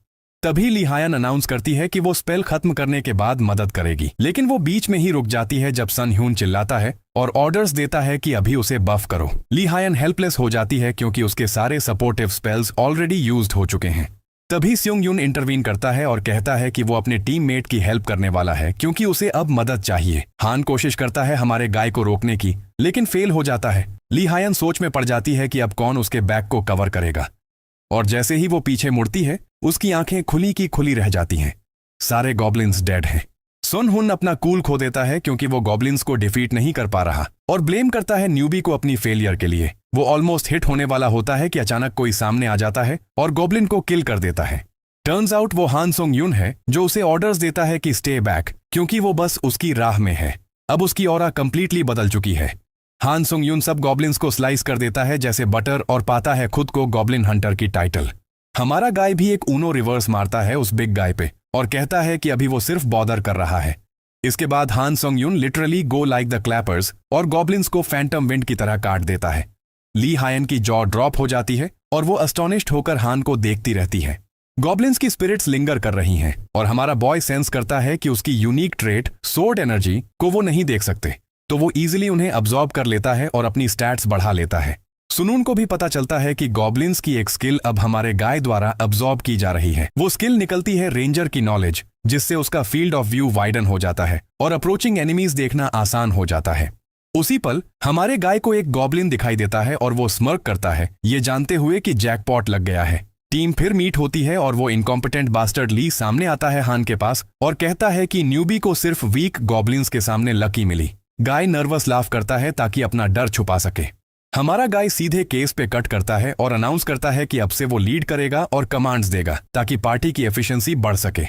Speaker 1: तभी लिहायन अनाउंस करती है कि वो स्पेल खत्म करने के बाद मदद करेगी, लेकिन वो बीच में ही रुक जाती है जब सन ह्यून चिल्लाता है और ऑर्डर्स देता है कि अभी उसे बफ करो। लिहायन हेल्पलेस हो जाती है क्योंकि उसके सारे सपोर्टिव स्पेल्स ऑलरेडी यूज्ड हो चुके हैं। तभी स्योंग यून इंटरवीन करता है और कहता है कि वो अपने टीममेट की हेल्प करने वाला है क्योंकि उसे अब मदद चाहिए। हान कोशिश करता है हमारे गाय को रोकने की, लेकिन फेल हो जाता है। लिहायन सोच में पड़ जाती है कि अब कौन उसके बैक को कवर करेगा, और जैसे ही वो पीछे मुड़ती है उसकी आंखें खुली की खुली रह जाती हैं। सारे गॉब्लिन्स डेड हैं। सुन हुन अपना कूल खो देता है क्योंकि वो गॉब्लिन्स को डिफीट नहीं कर पा रहा और ब्लेम करता है न्यूबी को अपनी फेलियर के लिए। वो ऑलमोस्ट हिट होने वाला होता है कि अचानक कोई सामने आ जाता है और गॉब्लिन को किल कर देता है। टर्न्स आउट वो हान सोंग यून है जो उसे ऑर्डर्स देता है कि स्टे बैक, क्योंकि वो बस उसकी राह में है। अब उसकी ऑरा कंप्लीटली बदल चुकी है। हान सुंग यून सब गॉब्लिन्स को स्लाइस कर देता है जैसे बटर और पाता है खुद को गॉब्लिन हंटर की टाइटल। हमारा गाय भी एक ऊनो रिवर्स मारता है उस बिग गाय पे और कहता है कि अभी वो सिर्फ बॉदर कर रहा है। इसके बाद हान सुंग यून लिटरली गो लाइक द क्लैपर्स और गॉब्लिन्स को फैंटम विंड की तरह काट देता है। ली हायन की जॉ ड्रॉप हो जाती है और वो अस्टोनिश्ड होकर हान को देखती रहती है। गॉब्लिन्स की स्पिरिट्स लिंगर कर रही हैं और हमारा बॉय सेंस करता है कि उसकी यूनिक ट्रेट सोर्ड एनर्जी को वो नहीं देख सकते, तो वो इजीली उन्हें अब्सॉर्ब कर लेता है और अपनी स्टैट्स बढ़ा लेता है। सुनून को भी पता चलता है कि गॉब्लिन्स की एक स्किल अब हमारे गाय द्वारा अब्सॉर्ब की जा रही है। वो स्किल निकलती है रेंजर की नॉलेज, जिससे उसका फील्ड ऑफ व्यू वाइडन हो जाता है और अप्रोचिंग एनिमीज देखना आसान हो जाता है। उसी पल हमारे गाय को एक गॉब्लिन दिखाई देता है और वो स्मर्क करता है, ये जानते हुए कि जैकपॉट लग गया है। टीम फिर मीट होती है और वो इनकॉम्पिटेंट बास्टर्ड ली सामने आता है हान के पास और कहता है कि न्यूबी को सिर्फ वीक गॉब्लिन्स के सामने लकी मिली। गाय नर्वस लाफ करता है ताकि अपना डर छुपा सके। हमारा गाय सीधे केस पे कट करता है और अनाउंस करता है कि अब से वो लीड करेगा और कमांड्स देगा ताकि पार्टी की एफिशिएंसी बढ़ सके।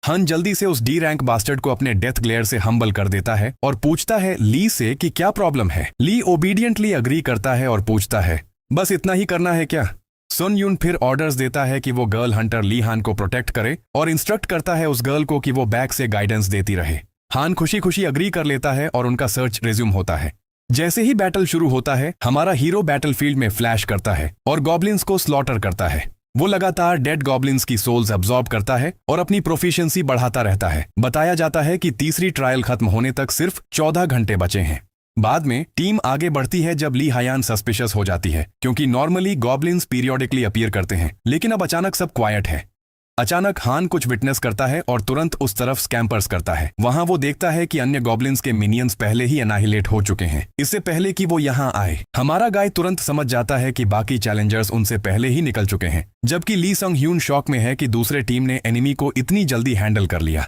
Speaker 1: हन जल्दी से उस डी रैंक बास्टर्ड को अपने डेथ ग्लेयर से हम्बल कर देता है और पूछता है ली से कि क्या प्रॉब्लम है। ली ओबीडियंटली अग्री करता है और पूछता है बस इतना ही करना है क्या। सुन यून फिर ऑर्डर्स देता है कि वो गर्ल हंटर ली हान को प्रोटेक्ट करे और इंस्ट्रक्ट करता है उस गर्ल को कि वो बैक से गाइडेंस देती रहे। हान खुशी खुशी अग्री कर लेता है और उनका सर्च रिज्यूम होता है। जैसे ही बैटल शुरू होता है हमारा हीरो बैटलफील्ड में फ्लैश करता है और गॉब्लिन्स को स्लॉटर करता है। वो लगातार डेड गॉब्लिन्स की सोल्स अब्सॉर्ब करता है और अपनी प्रोफिशिएंसी बढ़ाता रहता है। बताया जाता है कि तीसरी ट्रायल खत्म होने तक सिर्फ 14 घंटे बचे हैं। बाद में टीम आगे बढ़ती है जब ली हायान सस्पिशियस हो जाती है, क्योंकि नॉर्मली गॉब्लिन्स पीरियोडिकली अपीयर करते हैं, लेकिन अब अचानक सब क्वाइट है। अचानक हान कुछ विटनेस करता है और तुरंत उस तरफ स्कैम्पर्स करता है। वहां वो देखता है कि अन्य गॉब्लिन्स के मिनियंस पहले ही एनाहिलेट हो चुके हैं, इससे पहले कि वो यहां आए। हमारा गाय तुरंत समझ जाता है कि बाकी चैलेंजर्स उनसे पहले ही निकल चुके हैं, जबकि ली संग ह्यून शॉक में है कि दूसरे टीम ने एनिमी को इतनी जल्दी हैंडल कर लिया।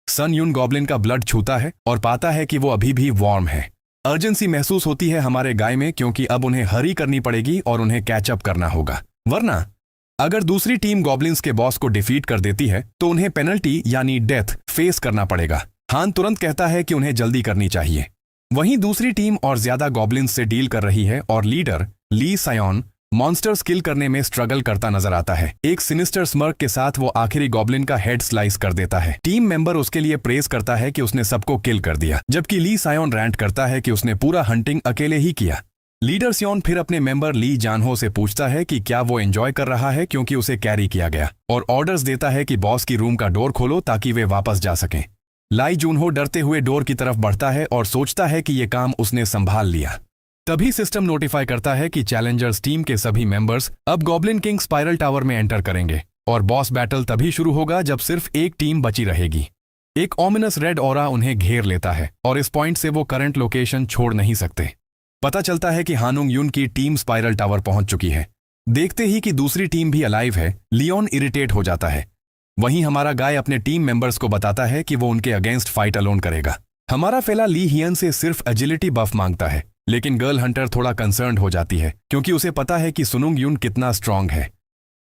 Speaker 1: सन यून गॉब्लिन का ब्लड छूता है और पाता है कि वो अभी भी वार्म है। अर्जेंसी महसूस होती है हमारे गाय में, क्योंकि अब उन्हें हरी करनी पड़ेगी और उन्हें कैचअप करना होगा, वरना अगर दूसरी टीम गॉब्लिन्स के बॉस को डिफीट कर देती है तो उन्हें पेनल्टी यानी डेथ फेस करना पड़ेगा। हान तुरंत कहता है कि उन्हें जल्दी करनी चाहिए। वहीं दूसरी टीम और ज्यादा गॉब्लिन्स से डील कर रही है और लीडर ली सायोन मॉन्स्टर्स किल करने में स्ट्रगल करता नजर आता है। एक सिनिस्टर स्मर्क के साथ वो आखिरी गॉब्लिन का हेड स्लाइस कर देता है। टीम मेंबर उसके लिए प्रेज करता है कि उसने सबको किल कर दिया, जबकि ली सायोन रैंट करता है कि उसने पूरा हंटिंग अकेले ही किया। लीडर सियोन फिर अपने मेंबर ली जानहो से पूछता है कि क्या वो एंजॉय कर रहा है, क्योंकि उसे कैरी किया गया, और ऑर्डर्स देता है कि बॉस की रूम का डोर खोलो ताकि वे वापस जा सकें। लाई जूनहो डरते हुए डोर की तरफ बढ़ता है और सोचता है कि ये काम उसने संभाल लिया। तभी सिस्टम नोटिफाई करता है कि चैलेंजर्स टीम के सभी मेंबर्स अब गॉब्लिन किंग स्पाइरल टावर में एंटर करेंगे और बॉस बैटल तभी शुरू होगा जब सिर्फ एक टीम बची रहेगी। एक ऑमिनस रेड ऑरा उन्हें घेर लेता है और इस पॉइंट से वो करंट लोकेशन छोड़ नहीं सकते। पता चलता है कि हानुंग यून की टीम स्पाइरल टावर पहुंच चुकी है। देखते ही कि दूसरी टीम भी अलाइव है, लियोन इरिटेट हो जाता है। वहीं हमारा गाय अपने टीम मेंबर्स को बताता है कि वो उनके अगेंस्ट फाइट अलोन करेगा। हमारा फेला ली हियन से सिर्फ एजिलिटी बफ मांगता है, लेकिन गर्ल हंटर थोड़ा कंसर्न्ड हो जाती है, क्योंकि उसे पता है कि सुनुंग यून कितना स्ट्रांग है।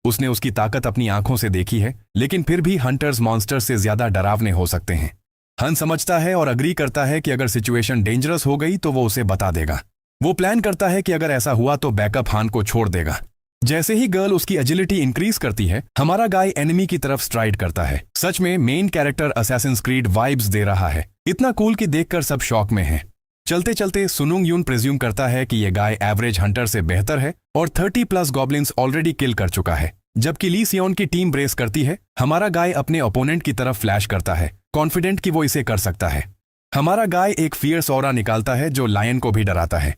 Speaker 1: उसने उसकी ताकत अपनी आंखों से देखी है, लेकिन फिर भी हंटर्स मॉन्स्टर्स से ज्यादा डरावने हो सकते हैं। हन समझता है और अग्री करता है कि अगर सिचुएशन डेंजरस हो गई तो वो उसे बता देगा। वो प्लान करता है कि अगर ऐसा हुआ तो बैकअप हान को छोड़ देगा। जैसे ही गर्ल उसकी एजिलिटी इंक्रीज करती है, हमारा गाय एनिमी की तरफ स्ट्राइड करता है। सच में main character assassin's creed vibes दे रहा है, इतना कूल कि देखकर सब शॉक में हैं। चलते चलते सुनुंग यून प्रिज्यूम करता है कि ये गाय एवरेज हंटर से बेहतर है और 30+ गॉब्लिन्स ऑलरेडी किल कर चुका है। जबकि ली सियोन की टीम ब्रेस करती है, हमारा गाय अपने ओपोनेंट की तरफ फ्लैश करता है, कॉन्फिडेंट कि वो इसे कर सकता है। हमारा गाय एक फियर्स ऑरा निकालता है जो लायन को भी डराता है।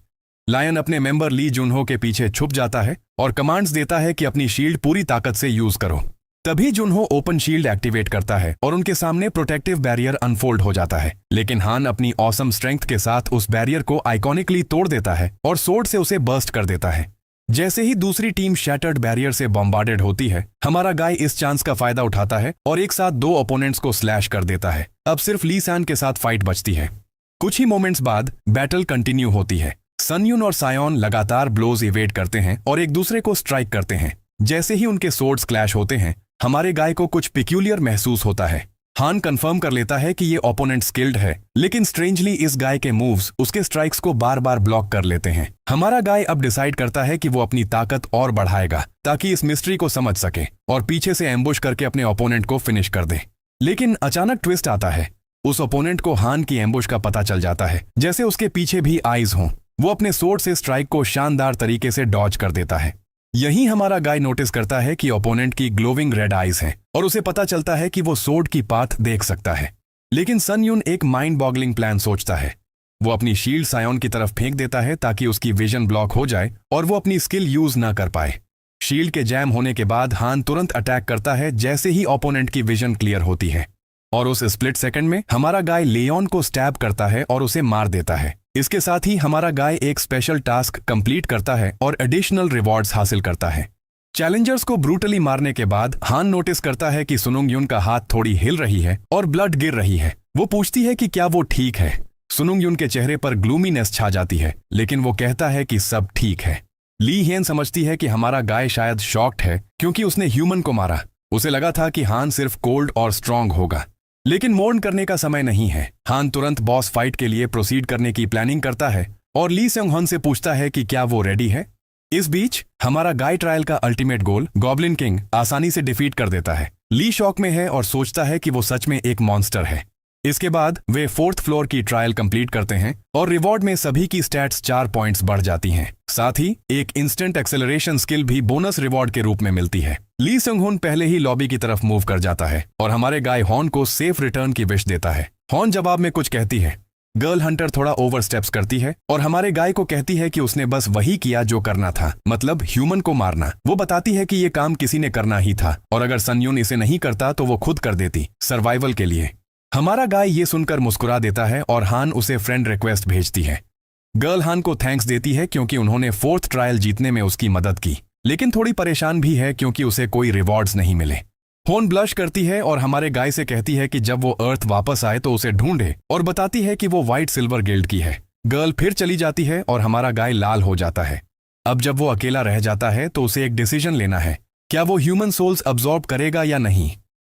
Speaker 1: लायन अपने मेंबर ली जुनहो के पीछे छुप जाता है और कमांड्स देता है कि अपनी शील्ड पूरी ताकत से यूज करो। तभी जुनहो ओपन शील्ड एक्टिवेट करता है और उनके सामने प्रोटेक्टिव बैरियर अनफोल्ड हो जाता है, लेकिन हान अपनी ऑसम स्ट्रेंथ के साथ उस बैरियर को आइकॉनिकली तोड़ देता है और सोर्ड से उसे बर्स्ट कर देता है। जैसे ही दूसरी टीम शैटर्ड बैरियर से बॉम्बार्डेड होती है, हमारा गाय इस चांस का फायदा उठाता है और एक साथ 2 ओपोनेंट्स को स्लैश कर देता है। अब सिर्फ ली सैन के साथ फाइट बचती है। कुछ ही मोमेंट्स बाद बैटल कंटिन्यू होती है। सन यून और सायोन लगातार ब्लोज इवेट करते हैं और एक दूसरे को स्ट्राइक करते हैं। जैसे ही उनके सोर्ड्स क्लैश होते हैं, हमारे गाय को कुछ पिक्यूलियर महसूस होता है। हान कंफर्म कर लेता है कि ये ओपोनेंट स्किल्ड है, लेकिन स्ट्रेंजली इस गाय के मूव्स उसके स्ट्राइक्स को बार बार ब्लॉक कर लेते हैं। हमारा गाय अब डिसाइड करता है कि वो अपनी ताकत और बढ़ाएगा ताकि इस मिस्ट्री को समझ सके और पीछे से एम्बुश करके अपने ओपोनेंट को फिनिश कर दे। लेकिन अचानक ट्विस्ट आता है। उस ओपोनेंट को हान की एम्बुश का पता चल जाता है, जैसे उसके पीछे भी आईज हों। वो अपने सोर्ड से स्ट्राइक को शानदार तरीके से डॉज कर देता है। यहीं हमारा गाय नोटिस करता है कि ओपोनेंट की ग्लोविंग रेड आईज हैं और उसे पता चलता है कि वो सोर्ड की पाथ देख सकता है। लेकिन सन यून एक माइंड बॉगलिंग प्लान सोचता है। वो अपनी शील्ड सायोन की तरफ फेंक देता है ताकि उसकी विजन ब्लॉक हो जाए और वो अपनी स्किल यूज ना कर पाए। शील्ड के जैम होने के बाद हान तुरंत अटैक करता है जैसे ही ओपोनेंट की विजन क्लियर होती है, और उस स्प्लिट सेकंड में हमारा गाय लियोन को स्टैब करता है और उसे मार देता है। इसके साथ ही हमारा गाय एक स्पेशल टास्क कंप्लीट करता है और एडिशनल रिवॉर्ड्स हासिल करता है। चैलेंजर्स को ब्रूटली मारने के बाद हान नोटिस करता है कि सुनुंग युन का हाथ थोड़ी हिल रही है और ब्लड गिर रही है। वो पूछती है कि क्या वो ठीक है। सुनुंग युन के चेहरे पर ग्लूमीनेस छा जाती है, लेकिन वो कहता है कि सब ठीक है। ली हियन समझती है कि हमारा गाय शायद शॉक्ड है क्योंकि उसने ह्यूमन को मारा। उसे लगा था कि हान सिर्फ कोल्ड और स्ट्रांग होगा, लेकिन मोर्न करने का समय नहीं है। हान तुरंत बॉस फाइट के लिए प्रोसीड करने की प्लानिंग करता है और ली सेंग हन से पूछता है कि क्या वो रेडी है। इस बीच हमारा गाय ट्रायल का अल्टीमेट गोल गॉब्लिन किंग आसानी से डिफीट कर देता है। ली शॉक में है और सोचता है कि वो सच में एक मॉन्स्टर है। इसके बाद वे 4th फ्लोर की ट्रायल कंप्लीट करते हैं और रिवॉर्ड में सभी की स्टैट्स 4 पॉइंट्स बढ़ जाती हैं। साथ ही एक इंस्टेंट एक्सेलरेशन स्किल भी बोनस रिवॉर्ड के रूप में मिलती है। ली संग हुन पहले ही लॉबी की तरफ मूव कर जाता है और हमारे गाय हॉर्न को सेफ रिटर्न की विश देता है। हॉर्न जवाब में कुछ कहती है। गर्ल हंटर थोड़ा ओवर स्टेप्स करती है और हमारे गाय को कहती है कि उसने बस वही किया जो करना था, मतलब ह्यूमन को मारना। वो बताती है कि ये काम किसी ने करना ही था और अगर सन यून इसे नहीं करता तो वो खुद कर देती, सर्वाइवल के लिए। हमारा गाय ये सुनकर मुस्कुरा देता है और हान उसे फ्रेंड रिक्वेस्ट भेजती है। गर्ल हान को थैंक्स देती है क्योंकि उन्होंने 4th ट्रायल जीतने में उसकी मदद की, लेकिन थोड़ी परेशान भी है क्योंकि उसे कोई रिवॉर्ड्स नहीं मिले। होन ब्लश करती है और हमारे गाय से कहती है कि जब वो अर्थ वापस आए तो उसे ढूंढे और बताती है कि वो व्हाइट सिल्वर गिल्ड की है। गर्ल फिर चली जाती है और हमारा गाय लाल हो जाता है। अब जब वो अकेला रह जाता है तो उसे एक डिसीजन लेना है, क्या वो ह्यूमन सोल्स अब्सॉर्ब करेगा या नहीं।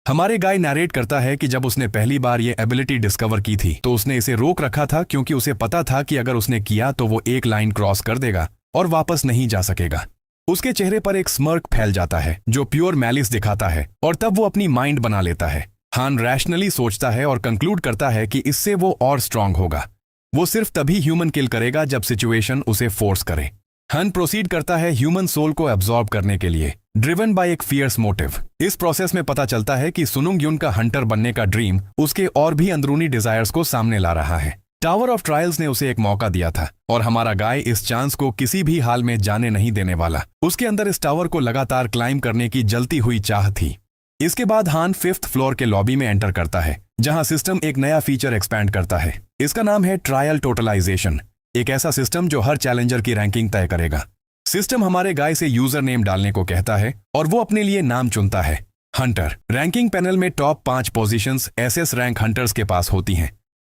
Speaker 1: हमारे गाय नैरेट करता है कि जब उसने पहली बार ये एबिलिटी डिस्कवर की थी तो उसने इसे रोक रखा था क्योंकि उसे पता था कि अगर उसने किया तो वो एक लाइन क्रॉस कर देगा और वापस नहीं जा सकेगा। उसके चेहरे पर एक स्मर्क फैल जाता है जो प्योर मैलिस दिखाता है और तब वो अपनी माइंड बना लेता है। हान रैशनली सोचता है और कंक्लूड करता है कि इससे वो और स्ट्रांग होगा। वो सिर्फ तभी ह्यूमन किल करेगा जब सिचुएशन उसे फोर्स करे। हन प्रोसीड करता है ह्यूमन सोल को एब्जॉर्ब करने के लिए, ड्रिवन बाय एक फियर्स मोटिव। इस प्रोसेस में पता चलता है कि सुनुंग युन का हंटर बनने का ड्रीम उसके और भी अंदरूनी डिजायर्स को सामने ला रहा है। टावर ऑफ ट्रायल्स ने उसे एक मौका दिया था और हमारा गाय इस चांस को किसी भी हाल में जाने नहीं देने वाला। उसके अंदर इस टावर को लगातार क्लाइंब करने की जलती हुई चाह थी। इसके बाद हान 5th फ्लोर के लॉबी में एंटर करता है जहां सिस्टम एक नया फीचर एक्सपैंड करता है। इसका नाम है ट्रायल टोटलाइजेशन, एक ऐसा सिस्टम जो हर चैलेंजर की रैंकिंग तय करेगा। सिस्टम हमारे गाय से यूजर नेम डालने को कहता है और वो अपने लिए नाम चुनता है। हंटर रैंकिंग पैनल में top 5 positions SS rank hunters के पास होती हैं।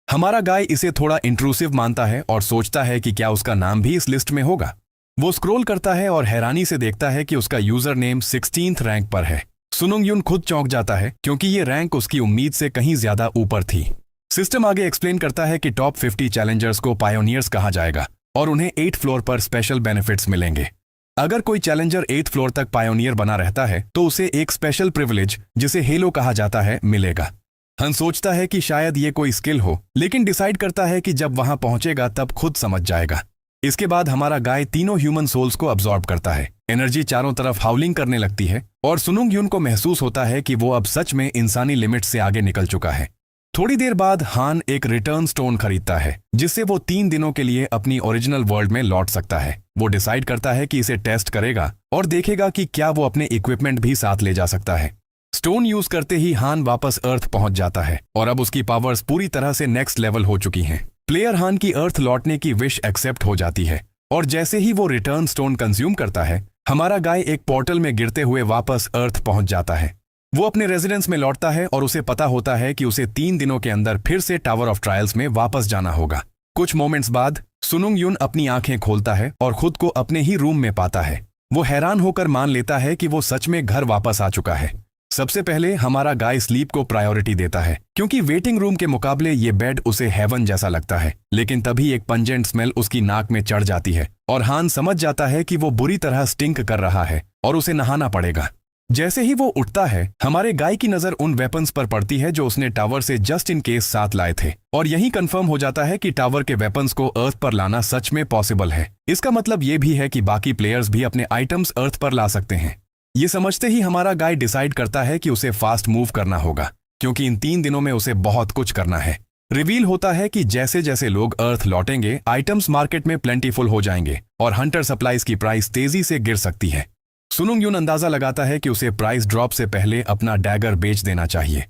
Speaker 1: हमारा गाय इसे थोड़ा इंट्रूसिव मानता है और सोचता है कि क्या उसका नाम भी इस लिस्ट में होगा। वो स्क्रॉल करता है और हैरानी से देखता है कि उसका यूजर नेम 16th रैंक पर है। सुनुंग युन खुद चौंक जाता है क्योंकि ये रैंक उसकी उम्मीद से कहीं ज्यादा ऊपर थी। सिस्टम आगे एक्सप्लेन करता है कि टॉप 50 चैलेंजर्स को पायोनियर्स कहा जाएगा और उन्हें 8th फ्लोर पर स्पेशल बेनिफिट्स मिलेंगे। अगर कोई चैलेंजर 8th फ्लोर तक पायोनियर बना रहता है तो उसे एक स्पेशल प्रिविलेज जिसे हेलो कहा जाता है मिलेगा। हन सोचता है कि शायद ये कोई स्किल हो, लेकिन डिसाइड करता है कि जब वहां पहुंचेगा तब खुद समझ जाएगा। इसके बाद हमारा गाय तीनों ह्यूमन सोल्स को अब्सॉर्ब करता है। एनर्जी चारों तरफ हाउलिंग करने लगती है और सुनुंग युन को महसूस होता है कि वो अब सच में इंसानी लिमिट से आगे निकल चुका है। थोड़ी देर बाद हान एक रिटर्न स्टोन खरीदता है जिससे वो 3 दिनों के लिए अपनी ओरिजिनल वर्ल्ड में लौट सकता है। वो डिसाइड करता है कि इसे टेस्ट करेगा और देखेगा कि क्या वो अपने इक्विपमेंट भी साथ ले जा सकता है। स्टोन यूज करते ही हान वापस अर्थ पहुंच जाता है और अब उसकी पावर्स पूरी तरह से नेक्स्ट लेवल हो चुकी हैं। प्लेयर हान की अर्थ लौटने की विश एक्सेप्ट हो जाती है और जैसे ही वो रिटर्न स्टोन कंज्यूम करता है हमारा गाय एक पोर्टल में गिरते हुए वापस अर्थ पहुंच जाता है। वो अपने रेजिडेंस में लौटता है और उसे पता होता है कि उसे 3 दिनों के अंदर फिर से टावर ऑफ ट्रायल्स में वापस जाना होगा। कुछ मोमेंट्स बाद सुनुंग युन अपनी आंखें खोलता है और खुद को अपने ही रूम में पाता है। वो हैरान होकर मान लेता है कि वो सच में घर वापस आ चुका है। सबसे पहले हमारा गाय स्लीप को प्रायोरिटी देता है, क्योंकि वेटिंग रूम के मुकाबले ये बेड उसे हेवन जैसा लगता है। लेकिन तभी एक पंजेंट स्मेल उसकी नाक में चढ़ जाती है और हान समझ जाता है कि वो बुरी तरह स्टिंक कर रहा है और उसे नहाना पड़ेगा। जैसे ही वो उठता है, हमारे गाय की नजर उन वेपन्स पर पड़ती है जो उसने टावर से जस्ट इन केस साथ लाए थे, और यही कंफर्म हो जाता है कि टावर के वेपन्स को अर्थ पर लाना सच में पॉसिबल है। इसका मतलब ये भी है कि बाकी प्लेयर्स भी अपने आइटम्स अर्थ पर ला सकते हैं। ये समझते ही हमारा गाय डिसाइड करता है कि उसे फास्ट मूव करना होगा, क्योंकि इन 3 दिनों में उसे बहुत कुछ करना है। रिवील होता है कि जैसे जैसे लोग अर्थ लौटेंगे, आइटम्स मार्केट में प्लेंटीफुल हो जाएंगे और हंटर सप्लाईज की प्राइस तेजी से गिर सकती है। सुनुंग यून अंदाजा लगाता है कि उसे प्राइस ड्रॉप से पहले अपना डैगर बेच देना चाहिए।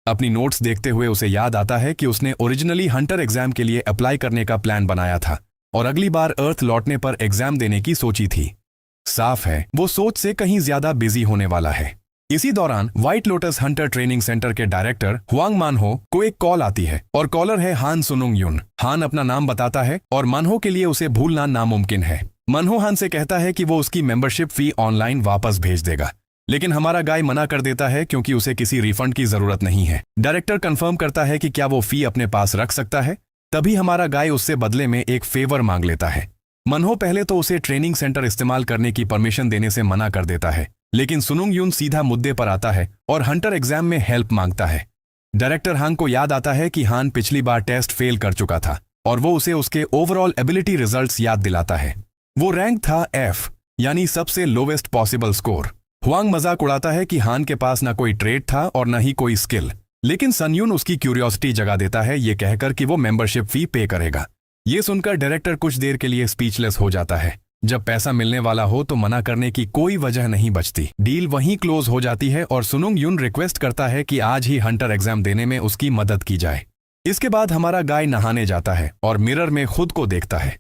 Speaker 1: अपनी नोट्स देखते हुए उसे याद आता है कि उसने ओरिजिनली हंटर एग्जाम के लिए अप्लाई करने का प्लान बनाया था और अगली बार अर्थ लौटने पर एग्जाम देने की सोची थी। साफ है, वो सोच से कहीं ज्यादा बिजी होने वाला है। इसी दौरान white lotus Hunter training centre के डायरेक्टर हुआंग मानहो को एक कॉल आती है और कॉलर है हान सुनुंग यून। हान अपना नाम बताता है और मानहो के लिए उसे भूलना नामुमकिन है। मानहो हान से कहता है कि वो उसकी मेंबरशिप फी ऑनलाइन वापस भेज देगा, लेकिन हमारा गाय मना कर देता है क्योंकि उसे किसी रिफंड की जरूरत नहीं है। डायरेक्टर कंफर्म करता है कि क्या वो फी अपने पास रख सकता है। तभी हमारा गाय उससे बदले में एक फेवर मांग लेता है। मनहो पहले तो उसे ट्रेनिंग सेंटर इस्तेमाल करने की परमिशन देने से मना कर देता है, लेकिन सुनुंग यून सीधा मुद्दे पर आता है और हंटर एग्जाम में हेल्प मांगता है। डायरेक्टर हांग को याद आता है कि हान पिछली बार टेस्ट फेल कर चुका था और वो उसे उसके ओवरऑल एबिलिटी रिजल्ट्स याद दिलाता है। वो रैंक था F, यानी सबसे लोवेस्ट पॉसिबल स्कोर। हुआंग मजाक उड़ाता है कि हान के पास ना कोई ट्रेड था और न ही कोई स्किल, लेकिन सन यून उसकी क्यूरियोसिटी जगा देता है ये कहकर कि वो मेंबरशिप फी पे करेगा। ये सुनकर डायरेक्टर कुछ देर के लिए स्पीचलेस हो जाता है। जब पैसा मिलने वाला हो तो मना करने की कोई वजह नहीं बचती। डील वहीं क्लोज हो जाती है और सुनुंग यून रिक्वेस्ट करता है कि आज ही हंटर एग्जाम देने में उसकी मदद की जाए। इसके बाद हमारा गाय नहाने जाता है और मिरर में खुद को देखता है।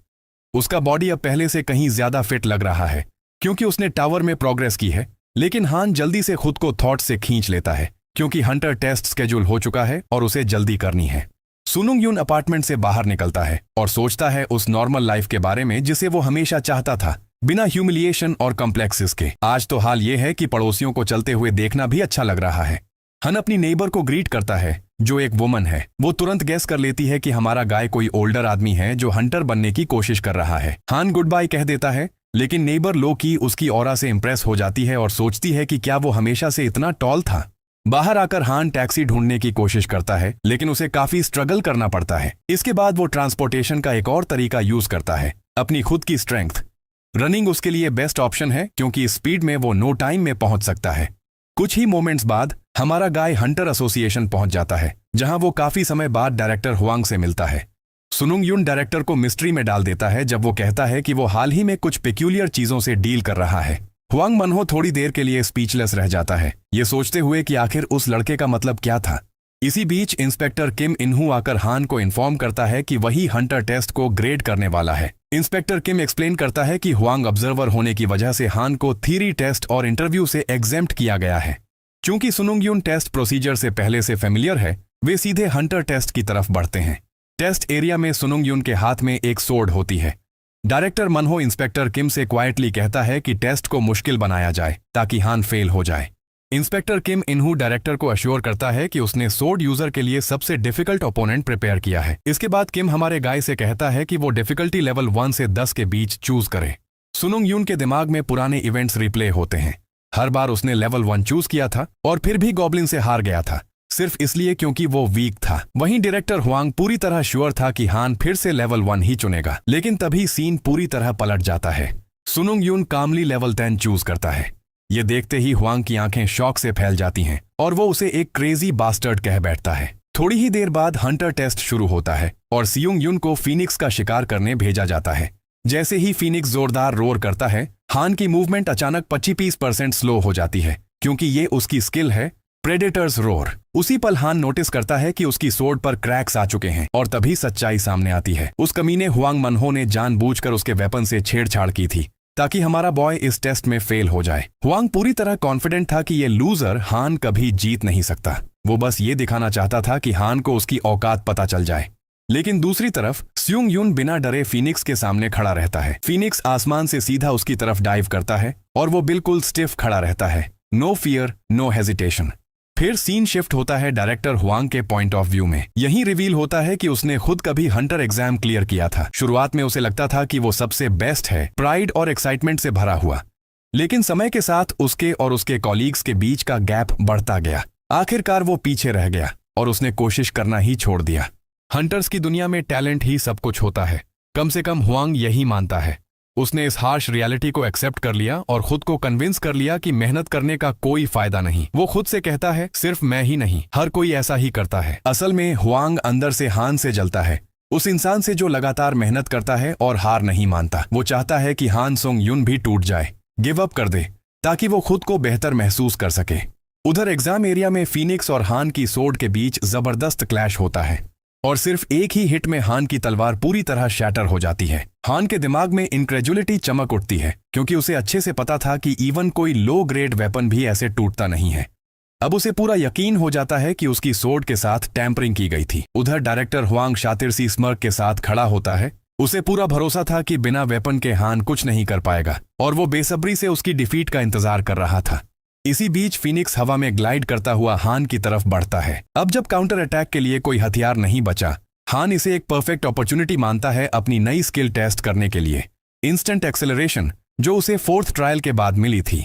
Speaker 1: उसका बॉडी अब पहले से कहीं ज्यादा फिट लग रहा है क्योंकि उसने टावर में प्रोग्रेस की है। लेकिन हान जल्दी से खुद को थॉट से खींच लेता है क्योंकि हंटर टेस्ट स्केड्यूल हो चुका है और उसे जल्दी करनी है। सुनुंग यून अपार्टमेंट से बाहर निकलता है और सोचता है उस नॉर्मल लाइफ के बारे में जिसे वो हमेशा चाहता था, बिना ह्यूमिलिएशन और कॉम्प्लेक्सेस के। आज तो हाल ये है कि पड़ोसियों को चलते हुए देखना भी अच्छा लग रहा है। हन अपनी नेबर को ग्रीट करता है जो एक वुमन है। वो तुरंत गेस कर लेती है कि हमारा गाय कोई ओल्डर आदमी है जो हंटर बनने की कोशिश कर रहा है। हान गुड बाय कह देता है, लेकिन नेबर लो की उसकी ऑरा से इंप्रेस हो जाती है और सोचती है कि क्या वो हमेशा से इतना टॉल था। बाहर आकर हान टैक्सी ढूंढने की कोशिश करता है, लेकिन उसे काफी स्ट्रगल करना पड़ता है। इसके बाद वो ट्रांसपोर्टेशन का एक और तरीका यूज करता है, अपनी खुद की स्ट्रेंथ। रनिंग उसके लिए बेस्ट ऑप्शन है क्योंकि इस स्पीड में वो नो टाइम में पहुंच सकता है। कुछ ही मोमेंट्स बाद हमारा गाय हंटर एसोसिएशन पहुंच जाता है, जहां वो काफी समय बाद डायरेक्टर हुआंग से मिलता है। सुनुंग यून डायरेक्टर को मिस्ट्री में डाल देता है जब वो कहता है कि वो हाल ही में कुछ पेक्यूलियर चीजों से डील कर रहा है। हुआंग मनहो थोड़ी देर के लिए स्पीचलेस रह जाता है, ये सोचते हुए कि आखिर उस लड़के का मतलब क्या था। इसी बीच इंस्पेक्टर किम इनहू आकर हान को इन्फॉर्म करता है कि वही हंटर टेस्ट को ग्रेड करने वाला है। इंस्पेक्टर किम एक्सप्लेन करता है कि हुआंग ऑब्जर्वर होने की वजह से हान को थ्योरी टेस्ट और इंटरव्यू से एग्जेम्प्ट किया गया है। चूंकि सुनुंग यून टेस्ट प्रोसीजर से पहले से फेमिलियर है, वे सीधे हंटर टेस्ट की तरफ बढ़ते हैं। टेस्ट एरिया में सुनुंग यून के हाथ में एक सोर्ड होती है। डायरेक्टर मनहो इंस्पेक्टर किम से क्वाइटली कहता है कि टेस्ट को मुश्किल बनाया जाए ताकि हान फेल हो जाए। इंस्पेक्टर किम इनहू डायरेक्टर को अश्योर करता है कि उसने सोर्ड यूजर के लिए सबसे डिफिकल्ट ओपोनेंट प्रिपेयर किया है। इसके बाद किम हमारे गाय से कहता है कि वो डिफिकल्टी लेवल 1 से 10 के बीच चूज करे। सुनुंग यून के दिमाग में पुराने इवेंट्स रिप्ले होते हैं। हर बार उसने लेवल 1 चूज किया था और फिर भी गॉब्लिन से हार गया था, सिर्फ इसलिए क्योंकि वो वीक था। वहीं डायरेक्टर हुआंग पूरी तरह श्योर था कि हान फिर से लेवल 1 ही चुनेगा, लेकिन तभी सीन पूरी तरह पलट जाता है। सुनुंग यून कामली लेवल 10 चूज करता है। ये देखते ही हुआंग की आंखें शॉक से फैल जाती हैं और वो उसे एक क्रेजी बास्टर्ड कह बैठता है। थोड़ी ही देर बाद हंटर टेस्ट शुरू होता है और सियुंग यून को फीनिक्स का शिकार करने भेजा जाता है। जैसे ही फीनिक्स जोरदार रोर करता है, हान की मूवमेंट अचानक 25% स्लो हो जाती है क्योंकि ये उसकी स्किल है, प्रेडेटर्स रोर। उसी पल हान नोटिस करता है कि उसकी सोर्ड पर क्रैक्स आ चुके हैं और तभी सच्चाई सामने आती है। उस कमीने हुआंग मनहो ने जानबूझकर उसके वेपन से छेड़छाड़ की थी ताकि हमारा बॉय इस टेस्ट में फेल हो जाए। हुआंग पूरी तरह कॉन्फिडेंट था कि ये लूजर हान कभी जीत नहीं सकता। वो बस ये दिखाना चाहता था कि हान को उसकी औकात पता चल जाए। लेकिन दूसरी तरफ सियुंग यून बिना डरे फीनिक्स के सामने खड़ा रहता है। फीनिक्स आसमान से सीधा उसकी तरफ डाइव करता है और वो बिल्कुल स्टिफ खड़ा रहता है। No fear, no hesitation. फिर सीन शिफ्ट होता है डायरेक्टर हुआंग के पॉइंट ऑफ व्यू में। यही रिवील होता है कि उसने खुद कभी हंटर एग्जाम क्लियर किया था। शुरुआत में उसे लगता था कि वो सबसे बेस्ट है, प्राइड और एक्साइटमेंट से भरा हुआ। लेकिन समय के साथ उसके और उसके कॉलीग्स के बीच का गैप बढ़ता गया। आखिरकार वो पीछे रह गया और उसने कोशिश करना ही छोड़ दिया। हंटर्स की दुनिया में टैलेंट ही सब कुछ होता है, कम से कम हुआंग यही मानता है। उसने इस हार्श रियलिटी को एक्सेप्ट कर लिया और खुद को कन्विंस कर लिया कि मेहनत करने का कोई फायदा नहीं। वो खुद से कहता है, सिर्फ मैं ही नहीं, हर कोई ऐसा ही करता है। असल में हुआंग अंदर से हान से जलता है, उस इंसान से जो लगातार मेहनत करता है और हार नहीं मानता। वो चाहता है कि हान सोंग यून भी टूट जाए, गिव अप कर दे, ताकि वो खुद को बेहतर महसूस कर सके। उधर एग्जाम एरिया में फीनिक्स और हान की सोर्ड के बीच जबरदस्त क्लैश होता है और सिर्फ एक ही हिट में हान की तलवार पूरी तरह शैटर हो जाती है। हान के दिमाग में इनक्रेजुलिटी चमक उठती है, क्योंकि उसे अच्छे से पता था कि इवन कोई लो ग्रेड वेपन भी ऐसे टूटता नहीं है। अब उसे पूरा यकीन हो जाता है कि उसकी सोर्ड के साथ टैंपरिंग की गई थी। उधर डायरेक्टर हुआंग शातिर सी स्मर्क के साथ खड़ा होता है। उसे पूरा भरोसा था कि बिना वेपन के हान कुछ नहीं कर पाएगा और वो बेसब्री से उसकी डिफीट का इंतजार कर रहा था। इसी बीच फीनिक्स हवा में ग्लाइड करता हुआ हान की तरफ बढ़ता है। अब जब काउंटर अटैक के लिए कोई हथियार नहीं बचा, हान इसे एक परफेक्ट अपॉर्चुनिटी मानता है अपनी नई स्किल टेस्ट करने के लिए। इंस्टेंट एक्सेलरेशन, जो उसे 4th ट्रायल के बाद मिली थी,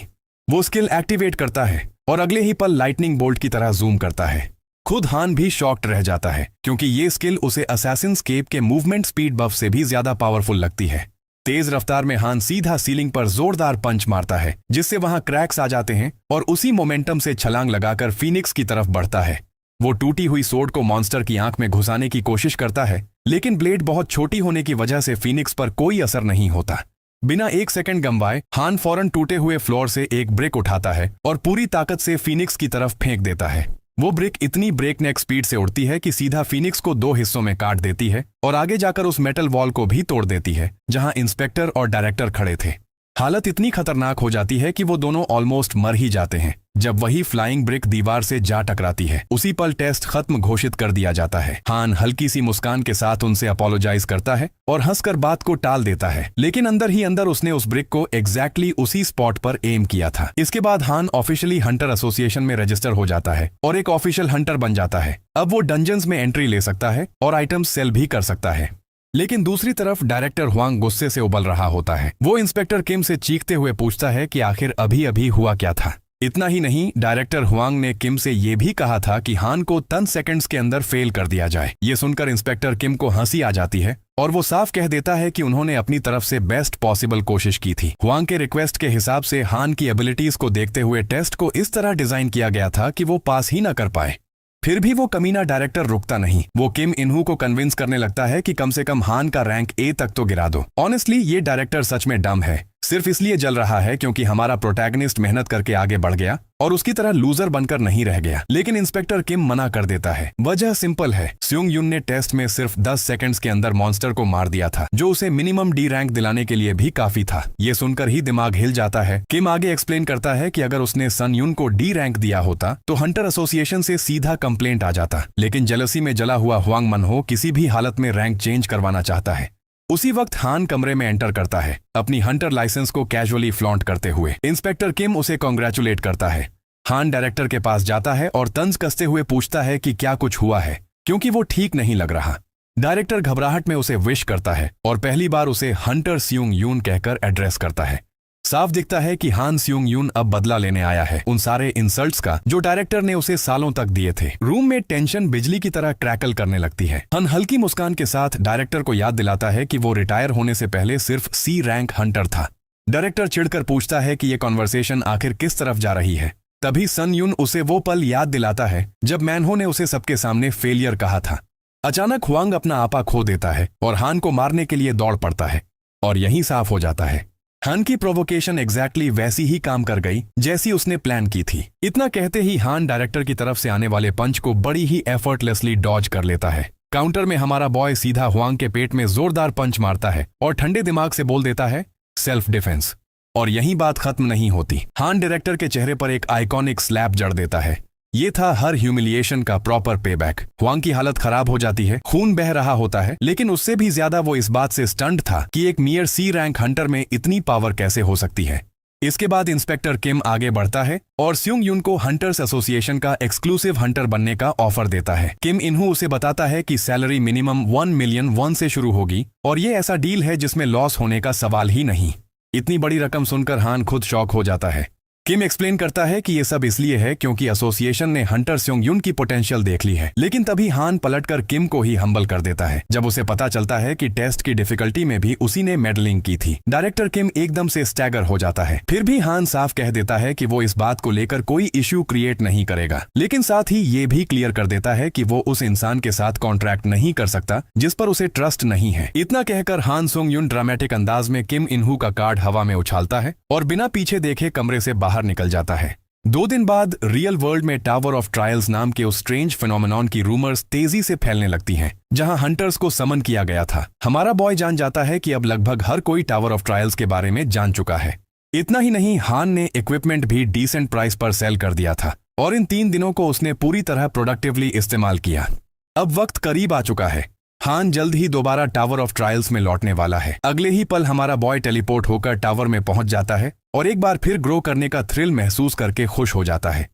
Speaker 1: वो स्किल एक्टिवेट करता है और अगले ही पल लाइटनिंग बोल्ट की तरह जूम करता है। खुद हान भी शॉक्ड रह जाता है, क्योंकि ये स्किल उसे असैसिन्स केप के मूवमेंट स्पीड बफ से भी ज्यादा पावरफुल लगती है। तेज रफ्तार में हान सीधा सीलिंग पर जोरदार पंच मारता है, जिससे वहां क्रैक्स आ जाते हैं और उसी मोमेंटम से छलांग लगाकर फीनिक्स की तरफ बढ़ता है। वो टूटी हुई सोर्ड को मॉन्स्टर की आंख में घुसाने की कोशिश करता है, लेकिन ब्लेड बहुत छोटी होने की वजह से फीनिक्स पर कोई असर नहीं होता। बिना 1 सेकंड गंवाए हान फौरन टूटे हुए फ्लोर से एक ब्रिक उठाता है और पूरी ताकत से फीनिक्स की तरफ फेंक देता है। वो ब्रिक इतनी ब्रेकनेक स्पीड से उड़ती है कि सीधा फीनिक्स को 2 हिस्सों में काट देती है और आगे जाकर उस मेटल वॉल को भी तोड़ देती है जहां इंस्पेक्टर और डायरेक्टर खड़े थे। हालत इतनी खतरनाक हो जाती है कि वो दोनों ऑलमोस्ट मर ही जाते हैं जब वही फ्लाइंग ब्रिक दीवार से जा टकराती है। उसी पल टेस्ट खत्म घोषित कर दिया जाता है। हान हल्की सी मुस्कान के साथ उनसे अपोलोजाइज करता है और हंसकर बात को टाल देता है, लेकिन अंदर ही अंदर उसने उस ब्रिक को एग्जैक्टली उसी स्पॉट पर एम किया था। इसके बाद हान ऑफिशियली हंटर एसोसिएशन में रजिस्टर हो जाता है और एक ऑफिशियल हंटर बन जाता है। अब वो डंजन्स में एंट्री ले सकता है और आइटम्स सेल भी कर सकता है। लेकिन दूसरी तरफ डायरेक्टर हुआंग गुस्से से उबल रहा होता है। वो इंस्पेक्टर किम से चीखते हुए पूछता है कि आखिर अभी अभी हुआ क्या था। इतना ही नहीं, डायरेक्टर हुआंग ने किम से ये भी कहा था कि हान को 10 सेकंड्स के अंदर फेल कर दिया जाए। ये सुनकर इंस्पेक्टर किम को हंसी आ जाती है और वो साफ कह देता है कि उन्होंने अपनी तरफ से बेस्ट पॉसिबल कोशिश की थी। हुआंग के रिक्वेस्ट के हिसाब से हान की एबिलिटीज को देखते हुए टेस्ट को इस तरह डिजाइन किया गया था कि वो पास ही न कर पाए। फिर भी वो कमीना डायरेक्टर रुकता नहीं। वो किम इनहू को कन्विंस करने लगता है कि कम से कम हान का रैंक ए तक तो गिरा दो। ऑनेस्टली ये डायरेक्टर सच में डम है, सिर्फ इसलिए जल रहा है क्योंकि हमारा प्रोटैगनिस्ट मेहनत करके आगे बढ़ गया और उसकी तरह लूजर बनकर नहीं रह गया। लेकिन इंस्पेक्टर किम मना कर देता है। वजह सिंपल है, स्योंग यून ने टेस्ट में सिर्फ 10 सेकंड्स के अंदर मॉन्स्टर को मार दिया था, जो उसे मिनिमम डी रैंक दिलाने के लिए भी काफी था। ये सुनकर ही दिमाग हिल जाता है। किम आगे एक्सप्लेन करता है कि अगर उसने सन यून को डी रैंक दिया होता तो हंटर एसोसिएशन से सीधा कंप्लेंट आ जाता, लेकिन जेलसी में जला हुआ हुआंग मनहो किसी भी हालत में रैंक चेंज करवाना चाहता है। उसी वक्त हान कमरे में एंटर करता है, अपनी हंटर लाइसेंस को कैजुअली फ्लॉन्ट करते हुए। इंस्पेक्टर किम उसे कॉन्ग्रेचुलेट करता है। हान डायरेक्टर के पास जाता है और तंज कसते हुए पूछता है कि क्या कुछ हुआ है, क्योंकि वो ठीक नहीं लग रहा। डायरेक्टर घबराहट में उसे विश करता है और पहली बार उसे हंटर स्योंग यून कहकर एड्रेस करता है। साफ दिखता है कि हान स्योंग यून अब बदला लेने आया है उन सारे इंसल्ट्स का जो डायरेक्टर ने उसे सालों तक दिए थे। रूम में टेंशन बिजली की तरह क्रैकल करने लगती है। हान हल्की मुस्कान के साथ डायरेक्टर को याद दिलाता है कि वो रिटायर होने से पहले सिर्फ सी रैंक हंटर था। डायरेक्टर चिढ़कर पूछता है कि ये कॉन्वर्सेशन आखिर किस तरफ जा रही है। तभी सन यून उसे वो पल याद दिलाता है जब मैनहो ने उसे सबके सामने फेलियर कहा था। अचानक हुआंग अपना आपा खो देता है और हान को मारने के लिए दौड़ पड़ता है और यही साफ हो जाता है, हान की प्रोवोकेशन एग्जैक्टली वैसी ही काम कर गई जैसी उसने प्लान की थी। इतना कहते ही हान डायरेक्टर की तरफ से आने वाले पंच को बड़ी ही एफर्टलेसली डॉज कर लेता है। काउंटर में हमारा बॉय सीधा हुआंग के पेट में जोरदार पंच मारता है और ठंडे दिमाग से बोल देता है, सेल्फ डिफेंस। और यही बात खत्म नहीं होती। हान डायरेक्टर के चेहरे पर एक आइकॉनिक स्लैप जड़ देता है। ये था हर ह्यूमिलिएशन का प्रॉपर पेबैक। हुआंग की हालत खराब हो जाती है, खून बह रहा होता है, लेकिन उससे भी ज्यादा वो इस बात से स्टंट था कि एक मियर सी रैंक हंटर में इतनी पावर कैसे हो सकती है। इसके बाद इंस्पेक्टर किम आगे बढ़ता है और स्युंग युन को हंटर्स एसोसिएशन का एक्सक्लूसिव हंटर बनने का ऑफर देता है। किम इनहू उसे बताता है कि सैलरी मिनिमम 1 मिलियन वॉन से शुरू होगी और ये ऐसा डील है जिसमें लॉस होने का सवाल ही नहीं। इतनी बड़ी रकम सुनकर हान खुद शॉक हो जाता है। किम एक्सप्लेन करता है कि ये सब इसलिए है क्योंकि एसोसिएशन ने हंटर स्युंग युन की पोटेंशियल देख ली है। लेकिन तभी हान पलटकर किम को ही हम्बल कर देता है जब उसे पता चलता है कि टेस्ट की डिफिकल्टी में भी उसी ने मेडलिंग की थी। डायरेक्टर किम एकदम से स्टैगर हो जाता है। फिर भी हान साफ कह देता है कि वो इस बात को लेकर कोई इश्यू क्रिएट नहीं करेगा, लेकिन साथ ही ये भी क्लियर कर देता है कि वो उस इंसान के साथ कॉन्ट्रैक्ट नहीं कर सकता जिस पर उसे ट्रस्ट नहीं है। इतना कहकर हान सुंग युन ड्रामेटिक अंदाज में किम इनहू का कार्ड हवा में उछालता है और बिना पीछे देखे कमरे से बाहर निकल जाता है। 2 दिन बाद रियल वर्ल्ड में टावर ऑफ ट्रायल्स नाम के उस स्ट्रेंज फिनोमेनॉन की रूमर्स तेजी से फैलने लगती हैं, जहां हंटर्स को समन किया गया था। हमारा बॉय जान जाता है कि अब लगभग हर कोई टावर ऑफ ट्रायल्स के बारे में जान चुका है। इतना ही नहीं, हान ने इक्विपमेंट भी डिसेंट प्राइस पर सेल कर दिया था और इन 3 दिनों को उसने पूरी तरह प्रोडक्टिवली इस्तेमाल किया। अब वक्त करीब आ चुका है। हान जल्द ही दोबारा टावर ऑफ ट्रायल्स में लौटने वाला है। अगले ही पल हमारा बॉय टेलीपोर्ट होकर टावर में पहुंच जाता है और एक बार फिर ग्रो करने का थ्रिल महसूस करके खुश हो जाता है।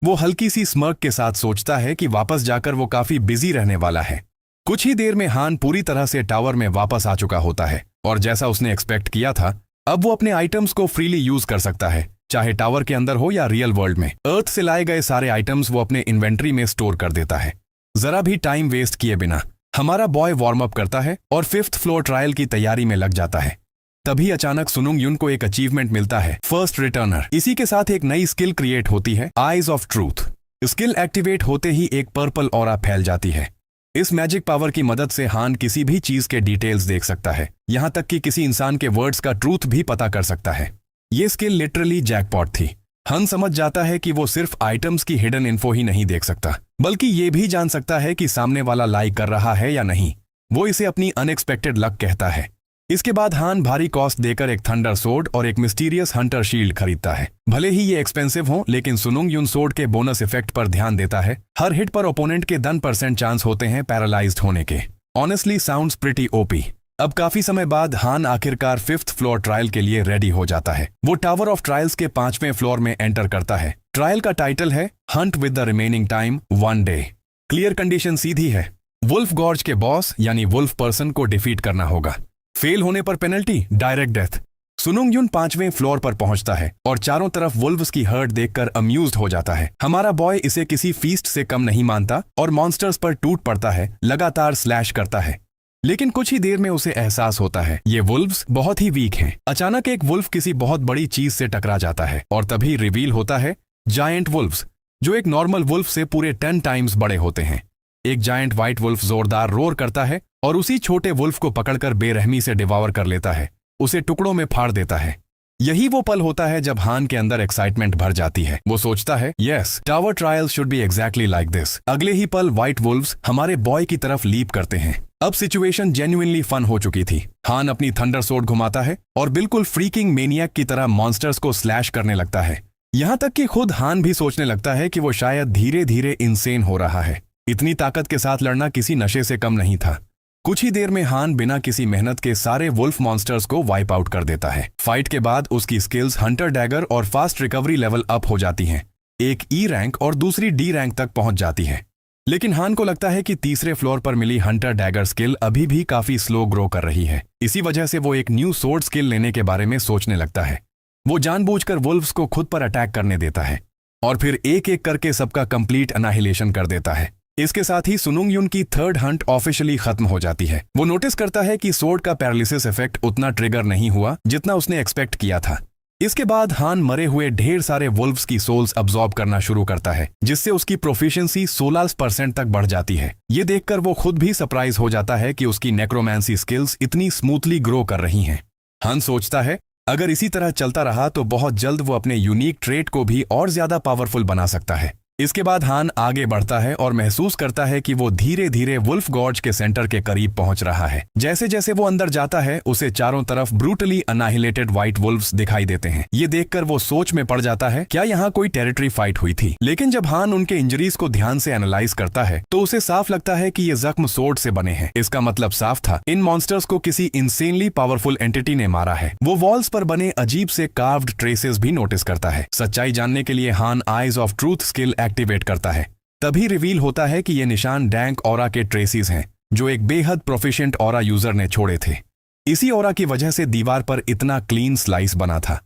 Speaker 1: वो हल्की सी स्मर्क के साथ सोचता है कि वापस जाकर वो काफी बिजी रहने वाला है। कुछ ही देर में हान पूरी तरह से टावर में वापस आ चुका होता है और जैसा उसने एक्सपेक्ट किया था, अब वो अपने आइटम्स को फ्रीली यूज कर सकता है, चाहे टावर के अंदर हो या रियल वर्ल्ड में। अर्थ से लाए गए सारे आइटम्स वो अपने इन्वेंट्री में स्टोर कर देता है। जरा भी टाइम वेस्ट किए बिना हमारा बॉय वार्म अप करता है और 5th फ्लोर ट्रायल की तैयारी में लग जाता है। तभी अचानक सुनुंग युन को एक अचीवमेंट मिलता है, फर्स्ट रिटर्नर। इसी के साथ एक नई स्किल क्रिएट होती है, eyes of truth. Skill activate होते ही एक पर्पल ऑरा फैल जाती है। इस मैजिक पावर की मदद से हान किसी भी चीज के डिटेल्स देख सकता है, यहां तक कि किसी इंसान के वर्ड्स का ट्रूथ भी पता कर सकता है। ये स्किल लिटरली जैकपॉट थी। हन समझ जाता है कि वो सिर्फ आइटम्स की हिडन इन्फो ही नहीं देख सकता, बल्कि ये भी जान सकता है कि सामने वाला लाइक कर रहा है या नहीं। वो इसे अपनी अनएक्सपेक्टेड लक कहता है। इसके बाद हान भारी कॉस्ट देकर एक थंडर सोर्ड और एक मिस्टीरियस हंटर शील्ड खरीदता है। भले ही ये एक्सपेंसिव हो, लेकिन सुनुंग युन सोर्ड के बोनस इफेक्ट पर ध्यान देता है। हर हिट पर ओपोनेंट के 10% चांस होते हैं पैरालाइज्ड होने के। Honestly sounds pretty OP. अब काफी समय बाद हान आखिरकार 5th फ्लोर ट्रायल के लिए रेडी हो जाता है। वो टावर ऑफ ट्रायल्स के 5वें फ्लोर में एंटर करता है। ट्रायल का टाइटल है hunt with the remaining time 1 day. Clear condition सीधी है, वुल्फ गॉर्ज के बॉस यानी वुल्फ पर्सन को डिफीट करना होगा। फेल होने पर penalty direct death. Sunung Yun 5वें फ्लोर पर पहुंचता है और चारों तरफ वुल्व्स की हर्ड देखकर अम्यूज्ड हो जाता है। हमारा बॉय इसे किसी फीस्ट से कम नहीं मानता और मॉन्स्टर्स पर टूट पड़ता है, लगातार स्लैश करता है। लेकिन कुछ ही देर में उसे एहसास होता है ये वुल्व्स बहुत ही वीक हैं। अचानक एक वुल्फ किसी बहुत बड़ी चीज से टकरा जाता है और तभी रिवील होता है जायंट वुल्व्स, जो एक नॉर्मल वुल्फ से पूरे 10 टाइम्स बड़े होते हैं। एक जायंट व्हाइट वुल्फ जोरदार रोर करता है और उसी छोटे वुल्फ को पकड़कर बेरहमी से डिवावर कर लेता है, उसे टुकड़ों में फाड़ देता है। यही वो पल होता है जब हान के अंदर एक्साइटमेंट भर जाती है। वो सोचता है yes, tower trial should be exactly like this. अगले ही पल व्हाइट वुल्व्स हमारे बॉय की तरफ लीप करते हैं। अब सिचुएशन जेन्युइनली फन हो चुकी थी। हान अपनी थंडर सोर्ड घुमाता है और बिल्कुल फ्रीकिंग मेनियक की तरह मॉन्स्टर्स को स्लैश करने लगता है। यहां तक कि खुद हान भी सोचने लगता है कि वो शायद धीरे धीरे इंसेन हो रहा है। इतनी ताकत के साथ लड़ना किसी नशे से कम नहीं था। कुछ ही देर में हान बिना किसी मेहनत के सारे वुल्फ मॉन्स्टर्स को वाइप आउट कर देता है। फाइट के बाद उसकी स्किल्स हंटर डैगर और फास्ट रिकवरी लेवल अप हो जाती हैं। एक ई रैंक और दूसरी डी रैंक तक पहुंच जाती है। लेकिन हान को लगता है कि तीसरे फ्लोर पर मिली हंटर डैगर स्किल अभी भी काफी स्लो ग्रो कर रही है। इसी वजह से वो एक न्यू सोर्ड स्किल लेने के बारे में सोचने लगता है। वो जानबूझकर वुल्व्स को खुद पर अटैक करने देता है और फिर एक एक करके सबका कंप्लीट अनाहिलेशन कर देता है। इसके साथ ही सुनुंग युन की 3rd हंट ऑफिशियली खत्म हो जाती है। वो नोटिस करता है कि सोर्ड का पैरालिसिस इफेक्ट उतना ट्रिगर नहीं हुआ जितना उसने एक्सपेक्ट किया था। इसके बाद हान मरे हुए ढेर सारे वुल्व्स की सोल्स अब्सॉर्ब करना शुरू करता है, जिससे उसकी प्रोफिशिएंसी 16% तक बढ़ जाती है। ये देखकर वो खुद भी सरप्राइज हो जाता है कि उसकी नेक्रोमैंसी स्किल्स इतनी स्मूथली ग्रो कर रही हैं। हान सोचता है अगर इसी तरह चलता रहा तो बहुत जल्द वो अपने यूनिक ट्रेट को भी और ज्यादा पावरफुल बना सकता है। इसके बाद हान आगे बढ़ता है और महसूस करता है कि वो धीरे धीरे वुल्फ गॉर्ज के सेंटर के करीब पहुंच रहा है। जैसे जैसे वो अंदर जाता है उसे चारों तरफ ब्रूटली अनाहिलेटेड व्हाइट वुल्फ्स दिखाई देते हैं। ये देखकर वो सोच में पड़ जाता है क्या यहाँ कोई टेरिटरी फाइट हुई थी। लेकिन जब हान उनके इंजरीज को ध्यान से एनालाइज करता है तो उसे साफ लगता है कि ये जख्म सोड से बने हैं। इसका मतलब साफ था, इन मॉन्स्टर्स को किसी इंसेनली पावरफुल एंटिटी ने मारा है। वो वॉल्स पर बने अजीब से कार्व्ड ट्रेसेस भी नोटिस करता है। सच्चाई जानने के लिए हान eyes of truth skill activate करता है। तभी रिवील होता है कि ये निशान डैंक ऑरा के ट्रेसिस हैं जो एक बेहद प्रोफिशिएंट ऑरा यूजर ने छोड़े थे। इसी ऑरा की वजह से दीवार पर इतना क्लीन स्लाइस बना था।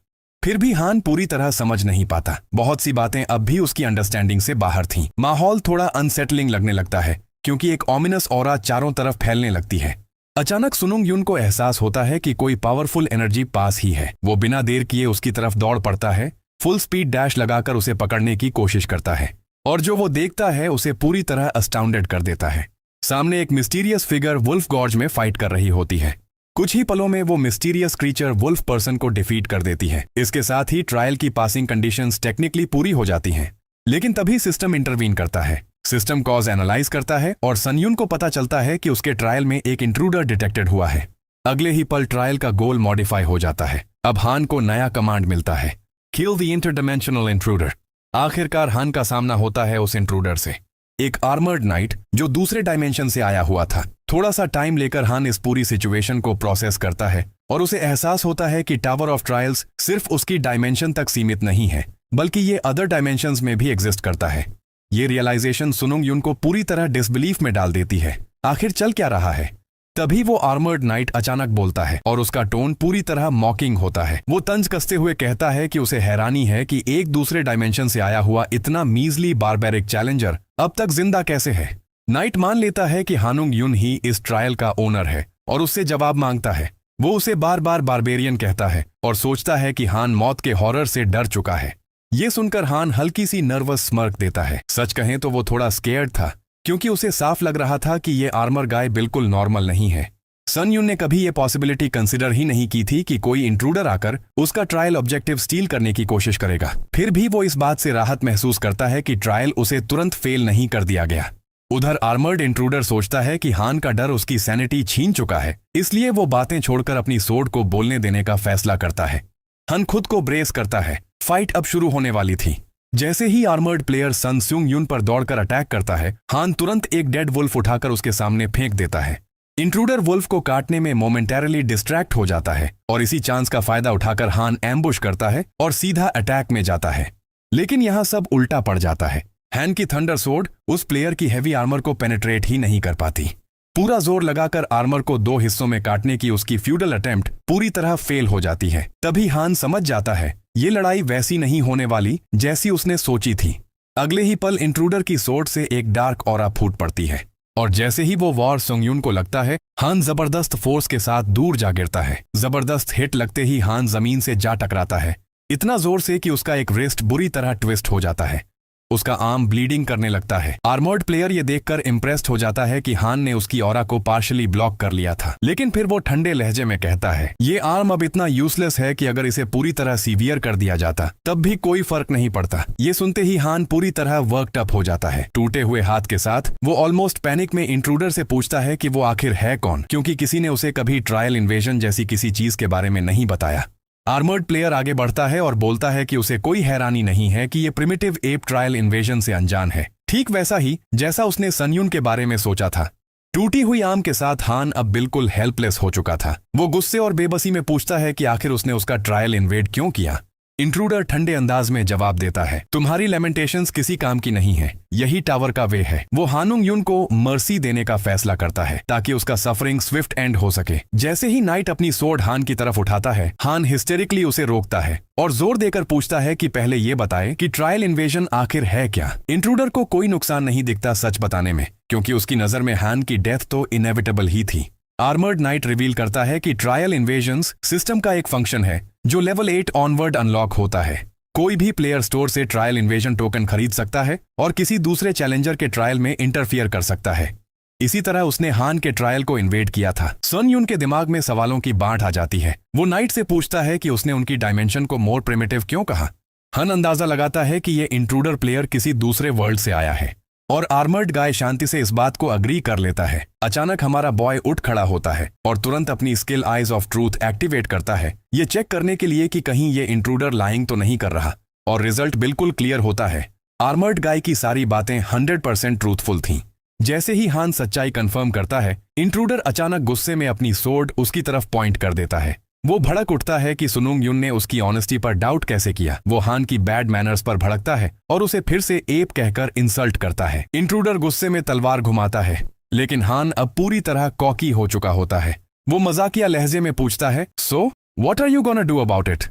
Speaker 1: फिर भी हान पूरी तरह समझ नहीं पाता। बहुत सी बातें अब भी उसकी अंडरस्टैंडिंग से बाहर थीं। माहौल थोड़ा अनसेटलिंग लगने लगता है क्योंकि एक ऑमिनस ऑरा चारों तरफ फैलने लगती है। अचानक सुनुंग युन को एहसास होता है कि कोई पावरफुल एनर्जी पास ही है। वो बिना देर किए उसकी तरफ दौड़ पड़ता है, फुल स्पीड डैश लगाकर उसे पकड़ने की कोशिश करता है और जो वो देखता है उसे पूरी तरह अस्टाउंडेड कर देता है। सामने एक मिस्टीरियस फिगर वुल्फ गॉर्ज में फाइट कर रही होती है। कुछ ही पलों में वो मिस्टीरियस क्रीचर वुल्फ पर्सन को डिफीट कर देती है। इसके साथ ही ट्रायल की पासिंग कंडीशंस टेक्निकली पूरी हो जाती हैं। लेकिन तभी सिस्टम इंटरवीन करता है। सिस्टम कॉज एनालाइज करता है और सनयुन को पता चलता है कि उसके ट्रायल में एक इंट्रूडर डिटेक्टेड हुआ है। अगले ही पल ट्रायल का गोल मॉडिफाई हो जाता है। अब हान को नया कमांड मिलता है, किल द इंटरडायमेंशनल इंट्रूडर। आखिरकार हान का सामना होता है उस इंट्रूडर से, एक आर्मर्ड नाइट जो दूसरे डायमेंशन से आया हुआ था। थोड़ा सा टाइम लेकर हान इस पूरी सिचुएशन को प्रोसेस करता है और उसे एहसास होता है कि टावर ऑफ ट्रायल्स सिर्फ उसकी डायमेंशन तक सीमित नहीं है बल्कि ये अदर डायमेंशंस में भी एग्जिस्ट करता है। ये रियलाइजेशन सुनुंग युन को पूरी तरह डिसबिलीफ में डाल देती है। आखिर चल क्या रहा है? तभी वो आर्मर्ड नाइट अचानक बोलता है और उसका टोन पूरी तरह मॉकिंग होता है। वो तंज कसते हुए कहता है कि उसे हैरानी है कि एक दूसरे डायमेंशन से आया हुआ इतना मीजली बारबेरिक चैलेंजर अब तक जिंदा कैसे है। नाइट मान लेता है कि हानुंग युन ही इस ट्रायल का ओनर है और उससे जवाब मांगता है। वो उसे बार बार बारबेरियन कहता है और सोचता है कि हान मौत के हॉरर से डर चुका है। ये सुनकर हान हल्की सी नर्वस स्मर्क देता है। सच कहें तो वो थोड़ा स्केयर्ड था क्योंकि उसे साफ लग रहा था कि ये आर्मर गाय बिल्कुल नॉर्मल नहीं है। सन युन ने कभी ये पॉसिबिलिटी कंसिडर ही नहीं की थी कि कोई इंट्रूडर आकर उसका ट्रायल ऑब्जेक्टिव स्टील करने की कोशिश करेगा। फिर भी वो इस बात से राहत महसूस करता है कि ट्रायल उसे तुरंत फेल नहीं कर दिया गया। उधर आर्मर्ड इंट्रूडर सोचता है कि हान का डर उसकी सैनिटी छीन चुका है, इसलिए वो बातें छोड़कर अपनी सोड को बोलने देने का फैसला करता है। हान खुद को ब्रेस करता है। फाइट अब शुरू होने वाली थी। जैसे ही आर्मर्ड प्लेयर सन स्यूंग युन पर दौड़कर अटैक करता है, हान तुरंत एक डेड वुल्फ उठाकर उसके सामने फेंक देता है। इंट्रूडर वुल्फ को काटने में मोमेंटरली डिस्ट्रैक्ट हो जाता है और इसी चांस का फायदा उठाकर हान एम्बुश करता है और सीधा अटैक में जाता है। लेकिन यहाँ सब उल्टा पड़ जाता है। हान की थंडर सोड उस प्लेयर की हैवी आर्मर को पेनिट्रेट ही नहीं कर पाती। पूरा जोर लगाकर आर्मर को दो हिस्सों में काटने की उसकी फ्यूडल अटेम्प्ट पूरी तरह फेल हो जाती है। तभी हान समझ जाता है ये लड़ाई वैसी नहीं होने वाली जैसी उसने सोची थी। अगले ही पल इंट्रूडर की सोड से एक डार्क ऑरा फूट पड़ती है और जैसे ही वो वॉर सुंगयुन को लगता है, हान जबरदस्त फोर्स के साथ दूर जा गिरता है। जबरदस्त हिट लगते ही हान जमीन से जा टकराता है, इतना जोर से कि उसका एक रिस्ट बुरी तरह ट्विस्ट हो जाता है। उसका आर्म ब्लीडिंग करने लगता है। आर्मर्ड प्लेयर ये देखकर इम्प्रेस्ड हो जाता है कि हान ने उसकी ऑरा को पार्शली ब्लॉक कर लिया था। लेकिन फिर वो ठंडे लहजे में कहता है ये आर्म अब इतना यूजलेस है कि अगर इसे पूरी तरह सीवियर कर दिया जाता तब भी कोई फर्क नहीं पड़ता। ये सुनते ही हान पूरी तरह वर्कड अप हो जाता है। टूटे हुए हाथ के साथ वो ऑलमोस्ट पैनिक में इंट्रूडर से पूछता है कि वो आखिर है कौन, क्योंकि किसी ने उसे कभी ट्रायल इन्वेजन जैसी किसी चीज के बारे में नहीं बताया। आर्मर्ड प्लेयर आगे बढ़ता है और बोलता है कि उसे कोई हैरानी नहीं है कि ये प्रिमिटिव एप ट्रायल इन्वेजन से अनजान है, ठीक वैसा ही जैसा उसने सनयुन के बारे में सोचा था। टूटी हुई आर्म के साथ हान अब बिल्कुल हेल्पलेस हो चुका था। वो गुस्से और बेबसी में पूछता है कि आखिर उसने उसका ट्रायल इन्वेड क्यों किया। इंट्रूडर ठंडे अंदाज में जवाब देता है तुम्हारी लेमेंटेशंस किसी काम की नहीं है, यही टावर का वे है। वो हानुंग युन को मर्सी देने का फैसला करता है ताकि उसका सफरिंग स्विफ्ट एंड हो सके। जैसे ही नाइट अपनी सोर्ड हान की तरफ उठाता है, हान हिस्टेरिकली उसे रोकता है और जोर देकर पूछता है कि पहले ये बताए कि ट्रायल इन्वेजन आखिर है क्या। इंट्रूडर को कोई नुकसान नहीं दिखता सच बताने में, क्योंकि उसकी नजर में हान की डेथ तो इनएविटेबल ही थी। आर्मर्ड नाइट रिवील करता है कि ट्रायल इन्वेजन्स सिस्टम का एक फंक्शन है जो लेवल 8 ऑनवर्ड अनलॉक होता है। कोई भी प्लेयर स्टोर से ट्रायल इन्वेजन टोकन खरीद सकता है और किसी दूसरे चैलेंजर के ट्रायल में इंटरफियर कर सकता है। इसी तरह उसने हान के ट्रायल को इन्वेड किया था। सन युन के दिमाग में सवालों की बाढ़ आ जाती है। वो नाइट से पूछता है कि उसने उनकी डायमेंशन को मोर प्रिमिटिव क्यों कहा। हन अंदाजा लगाता है कि ये इंट्रूडर प्लेयर किसी दूसरे वर्ल्ड से आया है और आर्मर्ड गाय शांति से इस बात को अग्री कर लेता है। अचानक हमारा बॉय उठ खड़ा होता है और तुरंत अपनी skill eyes of truth activate करता है, ये चेक करने के लिए कि कहीं ये इंट्रूडर लाइंग तो नहीं कर रहा, और रिजल्ट बिल्कुल क्लियर होता है। आर्मर्ड गाय की सारी बातें 100% ट्रूथफुल थीं। जैसे ही हान सच्चाई कंफर्म करता है, इंट्रूडर अचानक गुस्से में अपनी सोर्ड उसकी तरफ पॉइंट कर देता है। वो भड़क उठता है कि सुनुंग युन ने उसकी ऑनेस्टी पर डाउट कैसे किया। वो हान की बैड मैनर्स पर भड़कता है और उसे फिर से एप कहकर इंसल्ट करता है। इंट्रूडर गुस्से में तलवार घुमाता है, लेकिन हान अब पूरी तरह कॉकी हो चुका होता है। वो मजाकिया लहजे में पूछता है, so what are you gonna do about it?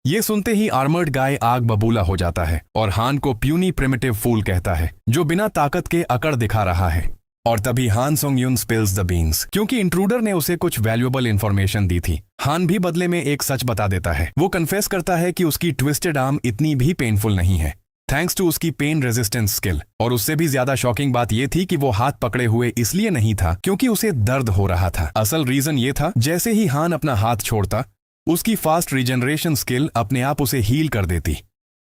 Speaker 1: ये सुनते ही आर्मर्ड गाय आग बबूला हो जाता है और हान को प्यूनी प्रिमिटिव फूल कहता है, जो बिना ताकत के अकड़ दिखा रहा है। और तभी हान सोंग युन स्पिल्स द बीन्स, क्योंकि इंट्रूडर ने उसे कुछ वैल्यूएबल इंफॉर्मेशन दी थी। हान भी बदले में एक सच बता देता है। वो कन्फेस करता है कि उसकी ट्विस्टेड आर्म इतनी भी पेनफुल नहीं है, थैंक्स टू उसकी पेन रेजिस्टेंस स्किल। और उससे भी ज्यादा शॉकिंग बात यह थी कि वो हाथ पकड़े हुए इसलिए नहीं था क्योंकि उसे दर्द हो रहा था। असल रीजन ये था, जैसे ही हान अपना हाथ छोड़ता, उसकी फास्ट रीजनरेशन स्किल अपने आप उसे हील कर देती।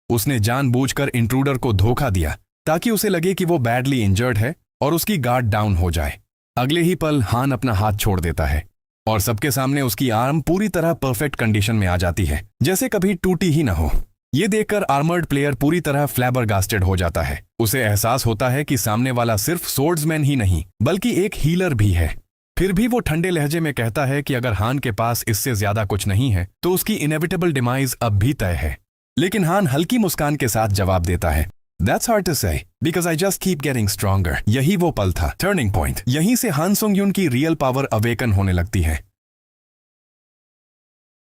Speaker 1: उसने जानबूझकर इंट्रूडर को धोखा दिया ताकि उसे लगे कि वो बैडली इंजर्ड है और उसकी गार्ड डाउन हो जाए। अगले ही पल हान अपना हाथ छोड़ देता है और सबके सामने उसकी आर्म पूरी तरह परफेक्ट कंडीशन में आ जाती है, जैसे कभी टूटी ही न हो। ये देखकर आर्मर्ड प्लेयर पूरी तरह फ्लैबरगास्टेड हो जाता है। उसे एहसास होता है कि सामने वाला सिर्फ सोर्ड्समैन ही नहीं बल्कि एक हीलर भी है। फिर भी वो ठंडे लहजे में कहता है कि अगर हान के पास इससे ज्यादा कुछ नहीं है तो उसकी इनेविटेबल डिमाइज अब भी तय है। लेकिन हान हल्की मुस्कान के साथ जवाब देता है, That's hard to say, because I just keep getting stronger. यही वो पल था, टर्निंग पॉइंट। यहीं से हान सोंग युन की रियल पावर अवेकन होने लगती है।